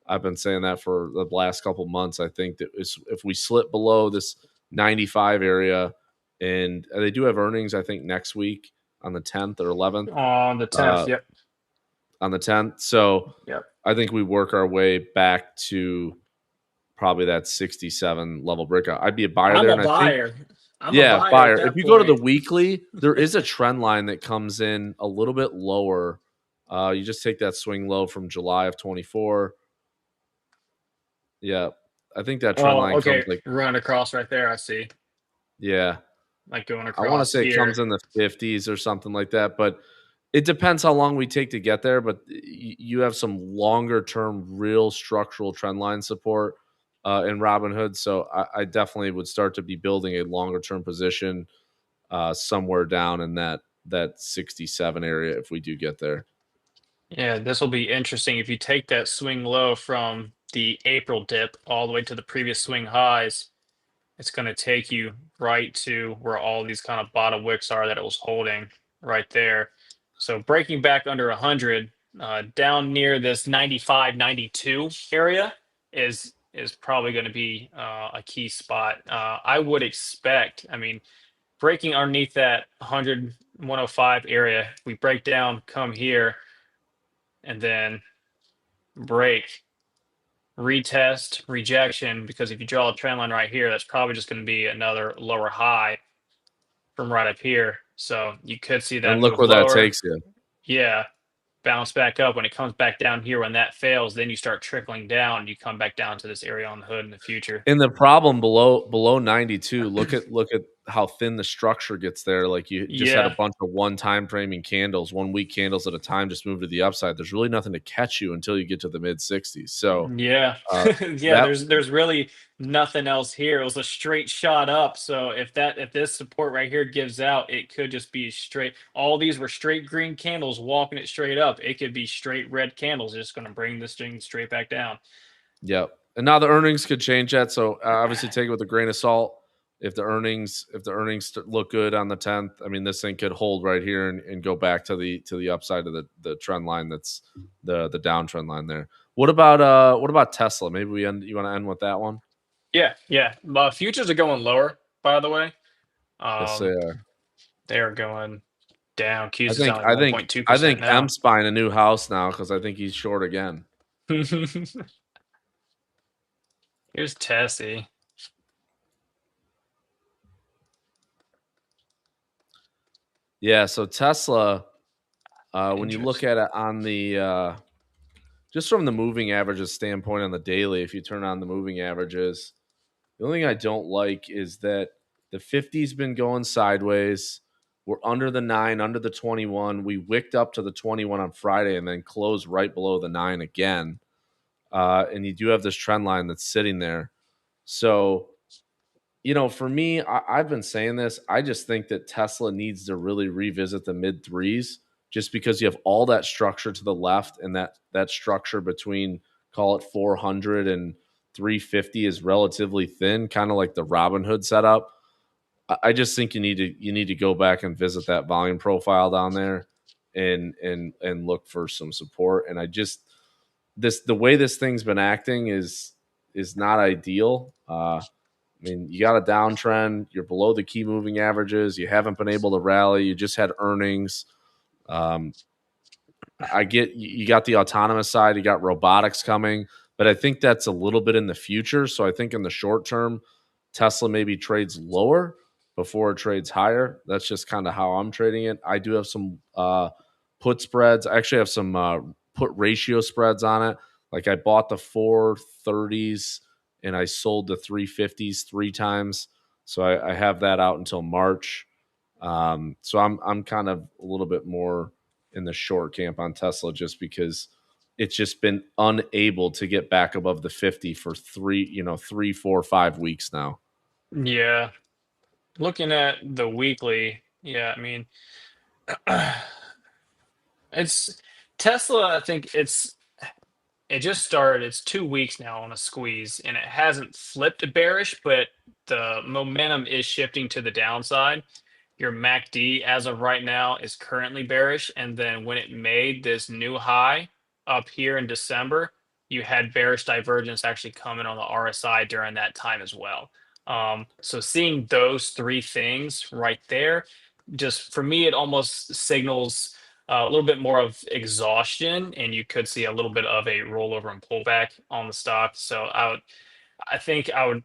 I've been saying that for the last couple months. I think that if we slip below this 95 area, and they do have earnings, I think next week on the 10th or 11th. on the 10th. Uh, Yep. on the 10th. So Yep. I think we work our way back to probably that 67 level breakout. I'd be a buyer I'm there, a and I think buyer. I'm a yeah, buyer at buyer. If that you go to the point. weekly, there is a trend line that comes in a little bit lower. You just take that swing low from July of 24. Yeah, I think that trend Oh, line comes okay. like Run across right there. I see. yeah. Like going I want to across say it here. comes in the 50s or something like that, but it depends how long we take to get there. But you have some longer term, real structural trend line support in Robinhood. So I definitely would start to be building a longer term position somewhere down in that 67 area if we do get there. Yeah, this will be interesting. If you take that swing low from the April dip all the way to the previous swing highs, it's going to take you right to where all these kind of bottom wicks are that it was holding right there. So breaking back under 100, down near this 95, 92 area is probably going to be a key spot. I would expect, I mean, breaking underneath that 100, 105 area, we break down, come here, and then break, retest, rejection, because if you draw a trend line right here, that's probably just going to be another lower high from right up here. So you could see And that look move where that lower. takes you. Yeah, bounce back up. When it comes back down here, when that fails, then you start trickling down. You come back down to this area on the hood in the future. And the problem below 92, look at how thin the structure gets there. Like you just had a Yeah. bunch of one time framing candles, 1 week candles at a time, just move to the upside. There's really nothing to catch you until you get to the mid 60s. So Yeah. uh, Yeah, that there's really nothing else here. It was a straight shot up. So if this support right here gives out, it could just be straight. All these were straight green candles walking it straight up. It could be straight red candles just going to bring this thing straight back down. Yep. And now the earnings could change that. So obviously take it with a grain of salt. If the earnings look good on the 10th, I mean this thing could hold right here and go back to the upside of the trend line that's the downtrend line there. What about Tesla? Maybe you want to end with that one? Yeah, yeah. Futures are going lower, by the way. Yes, they Um, are. they are going down. I Q's is think only I think I 1.2% think now. M's buying a new house now because I think he's short again. Here's Tessie. Yeah, so Tesla, when you look Interesting. at it on the just from the moving averages standpoint on the daily, if you turn on the moving averages, the only thing I don't like is that the 50's been going sideways. We're under the 9, under the 21. We wicked up to the 21 on Friday and then closed right below the 9 again. And you do have this trend line that's sitting there. So, for me, I've been saying this. I just think that Tesla needs to really revisit the mid threes just because you have all that structure to the left and that structure between, call it 400 and 350 is relatively thin, kind of like the Robinhood setup. I just think you need to go back and visit that volume profile down there and look for some support. And I just the way this thing's been acting is not ideal. I mean, you got a downtrend. You're below the key moving averages. You haven't been able to rally. You just had earnings. Um, I get you got the autonomous side. You got robotics coming, but I think that's a little bit in the future. So I think in the short term, Tesla maybe trades lower before it trades higher. That's just kind of how I'm trading it. I do have some put spreads. I actually have some put ratio spreads on it. Like I bought the 430s and I sold the 350s 3 times. So I have that out until March. So I'm kind of a little bit more in the short camp on Tesla just because it's just been unable to get back above the 50 for 3, 4, 5 weeks now. Yeah. Looking at the weekly, yeah, I mean, it's Tesla, I think it just started. It's 2 weeks now on a squeeze, and it hasn't flipped bearish, but the momentum is shifting to the downside. Your MACD as of right now is currently bearish, and then when it made this new high up here in December, you had bearish divergence actually coming on the RSI during that time as well. So seeing those three things right there, just for me, it almost signals a little bit more of exhaustion, and you could see a little bit of a rollover and pullback on the stock. So I think I would,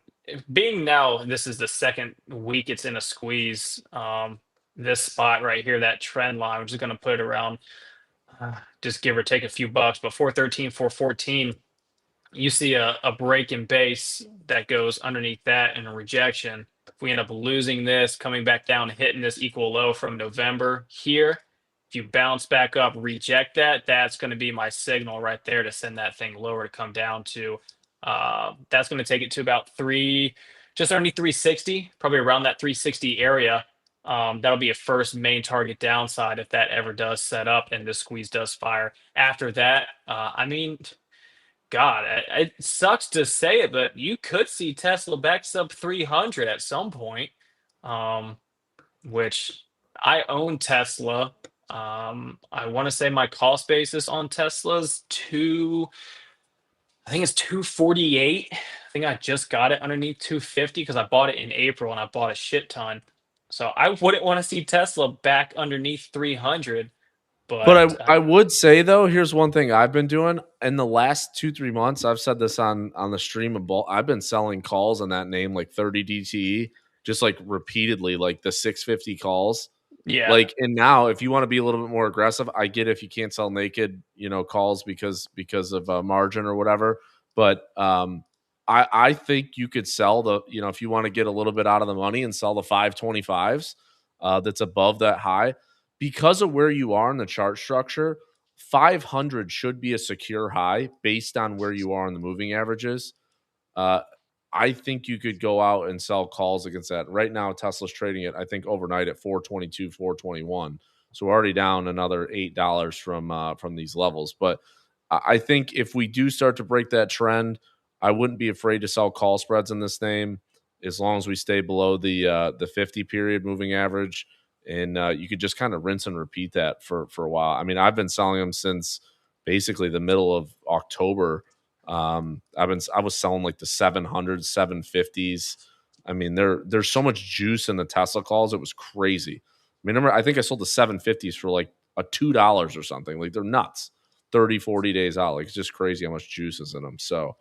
being now this is the second week it's in a squeeze. This spot right here, that trend line, I'm just going to put it around, just give or take a few bucks, but 413, 414. You see a break in base that goes underneath that and a rejection. If we end up losing this, coming back down, hitting this equal low from November here, if you bounce back up, reject that, that's going to be my signal right there to send that thing lower to come down to. That's going to take it to about just underneath 360, probably around that 360 area. That'll be a first main target downside if that ever does set up and this squeeze does fire. After that, I mean, God, it sucks to say it, but you could see Tesla back sub 300 at some point, um, which I own Tesla. I want to say my cost basis on Tesla's I think it's 248. I think I just got it underneath 250 because I bought it in April and I bought a shit ton. So I wouldn't want to see Tesla back underneath 300, But but I would say though, here's one thing I've been doing in the last 2-3 months. I've said this on the stream of ball. I've been selling calls on that name like 30 DTE, just like repeatedly, like the 650 calls. yeah. Like, and now if you want to be a little bit more aggressive, I get if you can't sell naked, calls because of margin or whatever. But I think you could sell if you want to get a little bit out of the money and sell the 525s that's above that high because of where you are in the chart structure. 500 should be a secure high based on where you are in the moving averages. Uh, I think you could go out and sell calls against that. Right now, Tesla's trading it, I think, overnight at 422, 421. So we're already down another $8 from these levels. But I think if we do start to break that trend, I wouldn't be afraid to sell call spreads in this name as long as we stay below the 50 period moving average. And you could just kind of rinse and repeat that for a while. I mean, I've been selling them since basically the middle of October. I was selling like the 700s, 750s. I mean, there's so much juice in the Tesla calls. It was crazy. I mean, I think I sold the 750s for like a $2 or something. Like they're nuts. 30, 40 days out. Like it's just crazy how much juice is in them. So,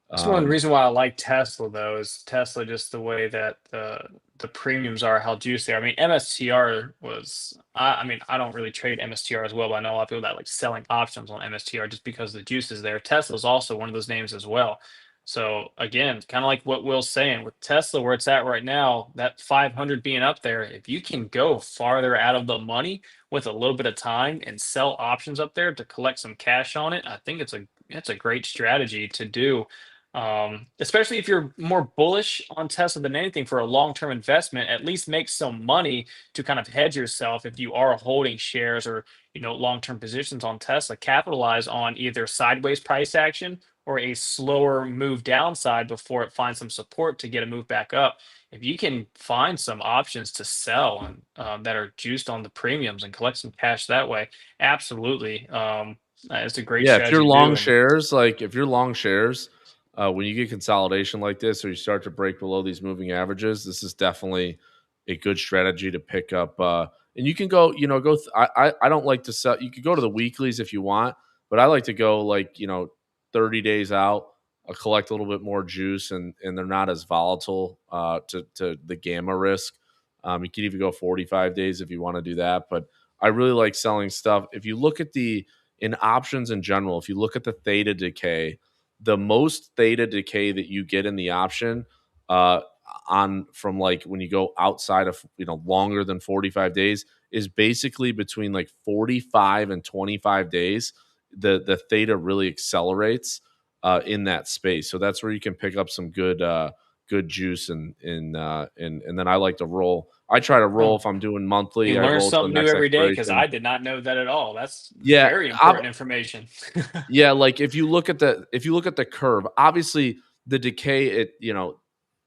That's one um, reason why I like Tesla, though, is Tesla just the way that the premiums are, how juicy they are. I mean, MSTR was, I mean, I don't really trade MSTR as well, but I know a lot of people that like selling options on MSTR just because the juice is there. Tesla's also one of those names as well. So again, kind of like what Will's saying with Tesla, where it's at right now, that 500 being up there, if you can go farther out of the money with a little bit of time and sell options up there to collect some cash on it, I think it's a great strategy to do, especially if you're more bullish on Tesla than anything for a long-term investment. At least make some money to kind of hedge yourself if you are holding shares or long-term positions on Tesla. Capitalize on either sideways price action or a slower move downside before it finds some support to get a move back up. If you can find some options to sell and that are juiced on the premiums and collect some cash that way, absolutely, it's a great yeah, if you're strategy to do. long And shares, when you get consolidation like this or you start to break below these moving averages, this is definitely a good strategy to pick up. And you can go, I don't like to sell. You could go to the weeklies if you want, but I like to go 30 days out, collect a little bit more juice, and they're not as volatile to the gamma risk. You could even go 45 days if you want to do that. But I really like selling stuff. If you look at in options in general, if you look at the theta decay, the most theta decay that you get in the option on from like when you go outside of longer than 45 days is basically between like 45 and 25 days. The theta really accelerates in that space. So that's where you can pick up some good juice and then I like to roll. I try to roll oh, if I'm doing you monthly. I learn roll to the something new next every day because expiration. I did not know that at all. That's Yeah, very important information. yeah, like if you look at the curve, obviously the decay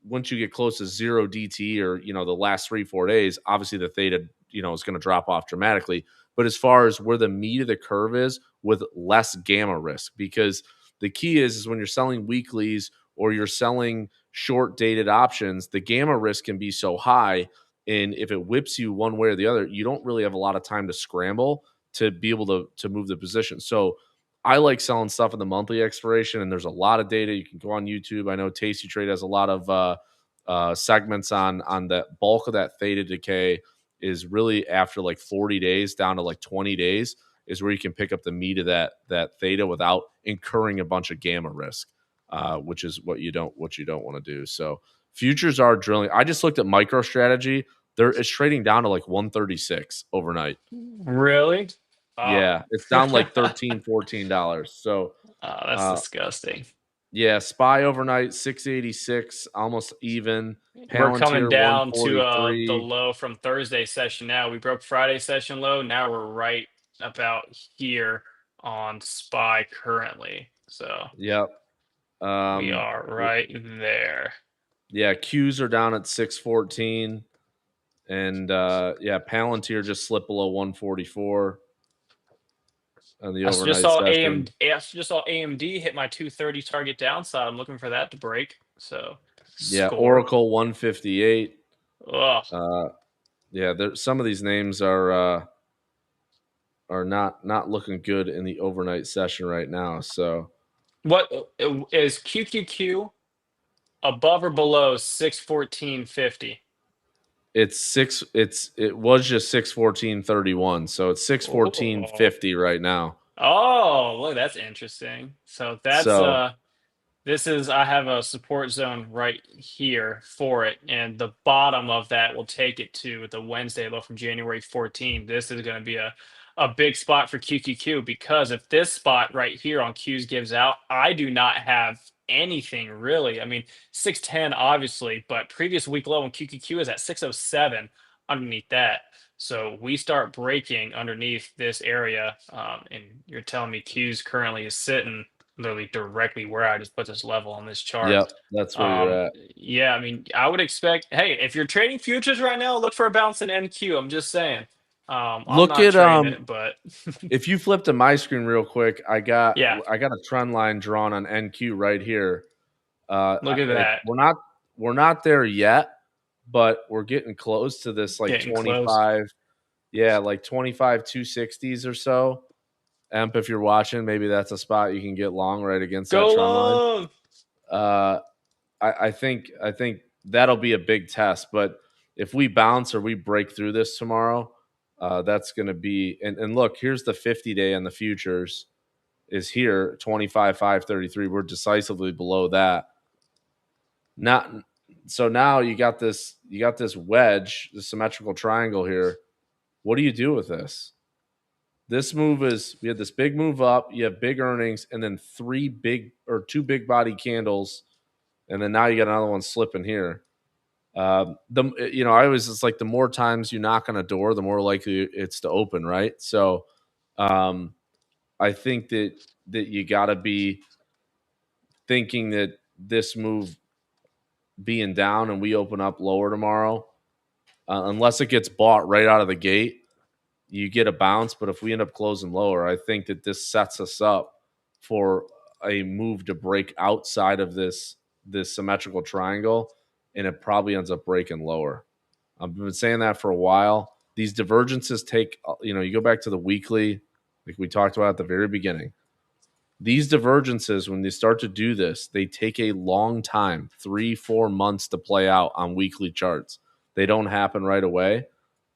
once you get close to 0 DT or the last 3-4 days, obviously the theta is going to drop off dramatically. But as far as where the meat of the curve is with less gamma risk, because the key is when you're selling weeklies or you're selling short dated options, the gamma risk can be so high, and if it whips you one way or the other, you don't really have a lot of time to scramble to be able to move the position. So I like selling stuff in the monthly expiration, and there's a lot of data. You can go on YouTube. I know Tasty Trade has a lot of segments on the bulk of that theta decay is really after like 40 days down to like 20 days is where you can pick up the meat of that theta without incurring a bunch of gamma risk, which is what you don't want to do. So futures are drilling. I just looked at MicroStrategy. It's trading down to like 136 overnight. Really? Oh. Yeah, it's down like 13, $14. So Oh, that's uh disgusting. yeah, SPY overnight 686, almost even. We're coming Palantir down to the 143. low from Thursday session now. We broke Friday session low. Now we're right about here on SPY currently. So Yep. we Um are w- right there. yeah, Qs are down at 614, and yeah, Palantir just slipped below 144 on the overnight session. I just saw AMD hit my 230 target downside. I'm looking for that to break. So Yeah, score. Oracle 158. Ugh. Uh yeah, some of these names are not looking good in the overnight session right now. So What is QQQ above or below 614.50? it was just 614.31, so it's Oh. 614.50 right now. Oh, look, that's interesting. So that's So this is I have a support zone right here for it, and the bottom of that will take it to the Wednesday low from January 14th. This is going to be a big spot for QQQ because if this spot right here on Qs gives out, I do not have anything really. I mean, 610 obviously, but previous week low on QQQ is at 607 underneath that. So we start breaking underneath this area, and you're telling me Qs currently is sitting literally directly where I just put this level on this chart. yep, that's where you're at. Yeah, I mean, I would expect, hey, if you're trading futures right now, look for a bounce in NQ. I'm just saying. I'm Look not at trading it, but if you flip to my screen real quick, yeah, I got a trend line drawn on NQ right here. look at that. We're not there yet, but we're getting close to this like Getting close. 25, yeah, like 25 260s or so. Emp, if you're watching, maybe that's a spot you can get long right against that Go trend line. long. Uh, I think that'll be a big test. But if we bounce or we break through this tomorrow, that's going to be and look, here's the 50-day on the futures is here 25 533. We're decisively below that. Not so now you got this wedge, the symmetrical triangle here. What do you do with this? This move is we had this big move up, you have big earnings, and then two big body candles, and then now you got another one slipping here. I always it's like the more times you knock on a door, the more likely it's to open, right? So, I think that you got to be thinking that this move being down and we open up lower tomorrow, unless it gets bought right out of the gate, you get a bounce. But if we end up closing lower, I think that this sets us up for a move to break outside of this symmetrical triangle, and it probably ends up breaking lower. I've been saying that for a while. These divergences take, you go back to the weekly, like we talked about at the very beginning. These divergences, when they start to do this, they take a long time, 3-4 months to play out on weekly charts. They don't happen right away.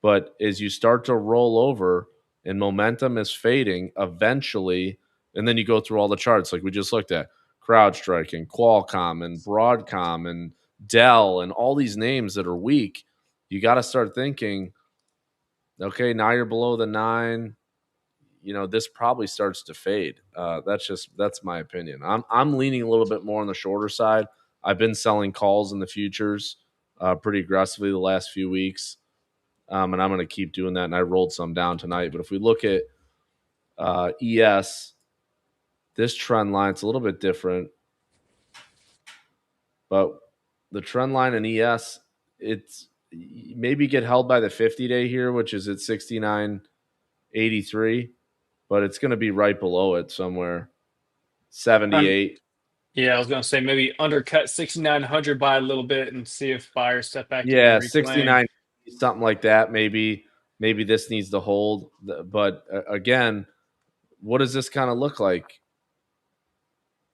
But as you start to roll over and momentum is fading, eventually, and then you go through all the charts like we just looked at, CrowdStrike and Qualcomm and Broadcom and Dell and all these names that are weak, you got to start thinking, okay, now you're below the 9. This probably starts to fade. That's my opinion. I'm leaning a little bit more on the shorter side. I've been selling calls in the futures pretty aggressively the last few weeks, and I'm going to keep doing that. And I rolled some down tonight. But if we look at ES, this trend line, it's a little bit different. But the trend line in ES, it's maybe get held by the 50-day here, which is at 69.83, but it's going to be right below it somewhere, Um, 78. yeah, I was gonna say maybe undercut 6,900 by a little bit and see if buyers step back in and Yeah, reclaim. 69, something like that. Maybe this needs to hold. But again, what does this kind of look like?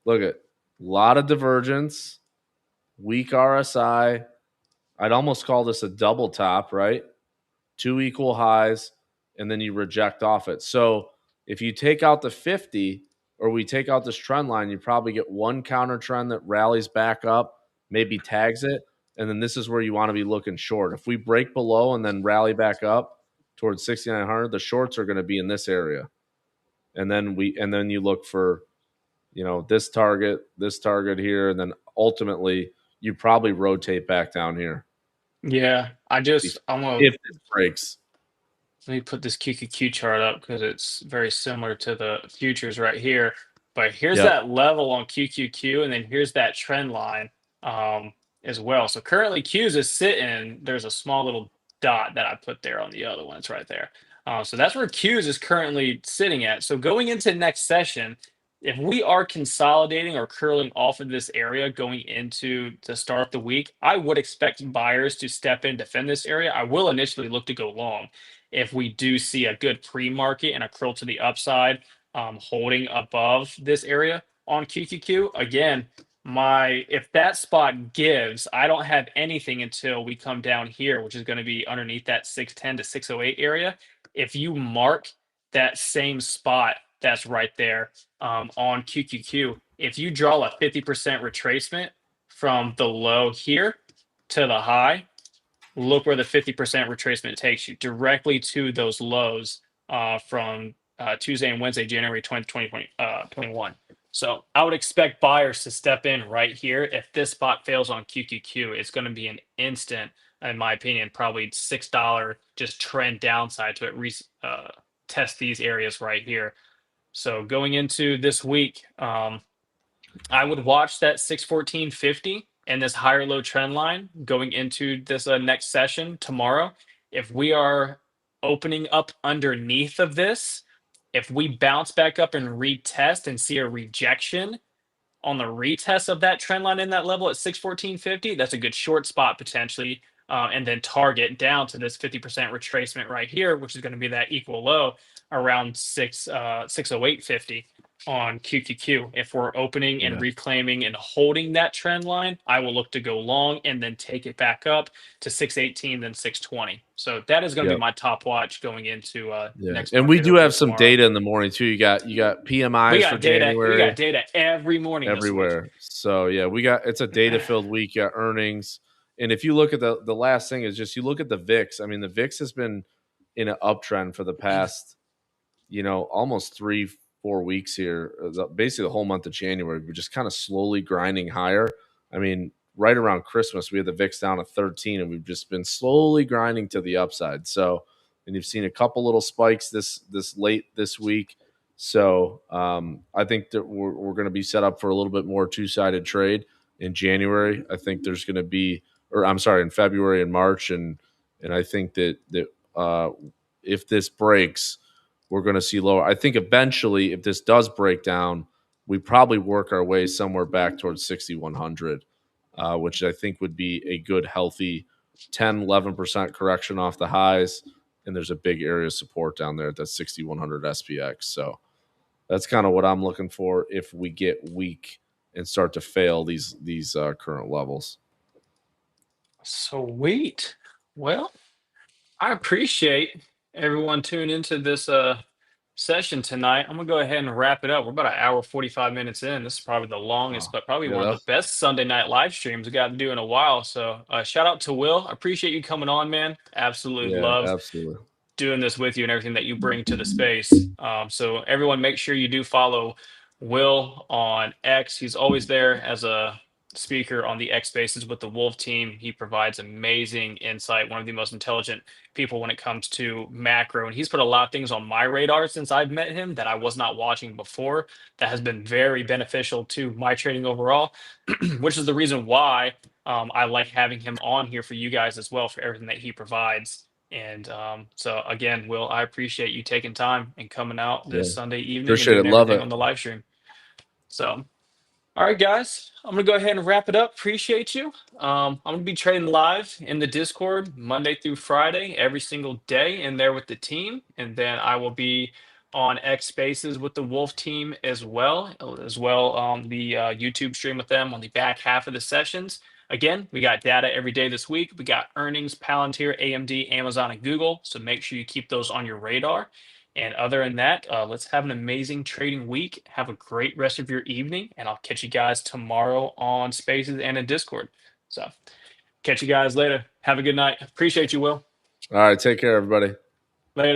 Look at a lot of divergence, weak RSI. I'd almost call this a double top, right? Two equal highs, and then you reject off it. So if you take out the 50 or we take out this trend line, you probably get one counter trend that rallies back up, maybe tags it. And then this is where you want to be looking short. If we break below and then rally back up towards 6,900, the shorts are going to be in this area. And then you look for, this target here, and then ultimately you probably rotate back down here Yeah, I'm gonna if this breaks. let me put this QQQ chart up because it's very similar to the futures right here. But here's Yep. that level on QQQ, and then here's that trend line um, as well. So currently Q's is sitting. There's a small little dot that I put there on the other one. It's right there. So that's where Q's is currently sitting at. So going into next session, if we are consolidating or curling off of this area going into the start of the week, I would expect buyers to step in, defend this area. I will initially look to go long if we do see a good pre-market and a curl to the upside, holding above this area on QQQ. Again, if that spot gives, I don't have anything until we come down here, which is going to be underneath that 610 to 608 area. If you mark that same spot that's right there on QQQ, if you draw a 50% retracement from the low here to the high, look where the 50% retracement takes you directly to those lows from Tuesday and Wednesday, January 20, 2021. So I would expect buyers to step in right here. If this spot fails on QQQ, it's going to be an instant, in my opinion, probably $6 just trend downside to test these areas right here. So going into this week, I would watch that 614.50 and this higher low trend line going into this next session tomorrow. If we are opening up underneath of this, if we bounce back up and retest and see a rejection on the retest of that trend line in that level at 614.50, that's a good short spot potentially. And then target down to this 50% retracement right here, which is going to be that equal low around 608.50 on QQQ. If we're opening and Yeah. reclaiming and holding that trend line, I will look to go long and then take it back up to 618, then 620. So that is going to Yep. be my top watch going into Yeah. next And we market do opening have some tomorrow. data in the morning too. You got We PMIs for got data. We January got data every morning this week. everywhere. So yeah, it's a data filled week. You got earnings. And if you look at the last thing is just you look at the VIX. I mean, the VIX has been in an uptrend for the past, almost 3-4 weeks here. Basically the whole month of January. We're just kind of slowly grinding higher. I mean, right around Christmas, we had the VIX down to 13, and we've just been slowly grinding to the upside. So, and you've seen a couple little spikes this late this week. So I think that we're going to be set up for a little bit more two-sided trade in January. I think there's going to be, or I'm sorry, in February and March, and I think that if this breaks, we're going to see lower. I think eventually, if this does break down, we probably work our way somewhere back towards 6,100, which I think would be a good, healthy 10, 11% correction off the highs. And there's a big area of support down there at that 6,100 SPX. So that's kind of what I'm looking for if we get weak and start to fail these current levels. Sweet. Well, I appreciate everyone tuning into this session tonight. I'm gonna go ahead and wrap it up. We're about an hour 45 minutes in. This is probably the longest, Wow. but probably Yeah, one of the best Sunday night live streams we got to do in a while. So shout out to Will. I appreciate you coming on, man. Absolutely yeah, love absolutely. doing this with you and everything that you bring to the space. So everyone, make sure you do follow Will on X. He's always there as a speaker on the X Spaces with the Wolf team. He provides amazing insight. One of the most intelligent people when it comes to macro, and he's put a lot of things on my radar since I've met him that I was not watching before. That has been very beneficial to my trading overall, which is the reason why I like having him on here for you guys as well for everything that he provides. And so again, Will, I appreciate you taking time and coming out Yeah, this Sunday evening and appreciate it. doing Love everything it. on the live stream. So, all right, guys, I'm gonna go ahead and wrap it up. Appreciate you. I'm gonna be trading live in the Discord Monday through Friday, every single day, in there with the team, and then I will be on X Spaces with the Wolf team as well the YouTube stream with them on the back half of the sessions. Again, we got data every day this week. We got earnings, Palantir, AMD, Amazon, and Google. So make sure you keep those on your radar. And other than that, let's have an amazing trading week. Have a great rest of your evening, and I'll catch you guys tomorrow on Spaces and in Discord. So catch you guys later. Have a good night. Appreciate you, Will. All right, take care, everybody. Later.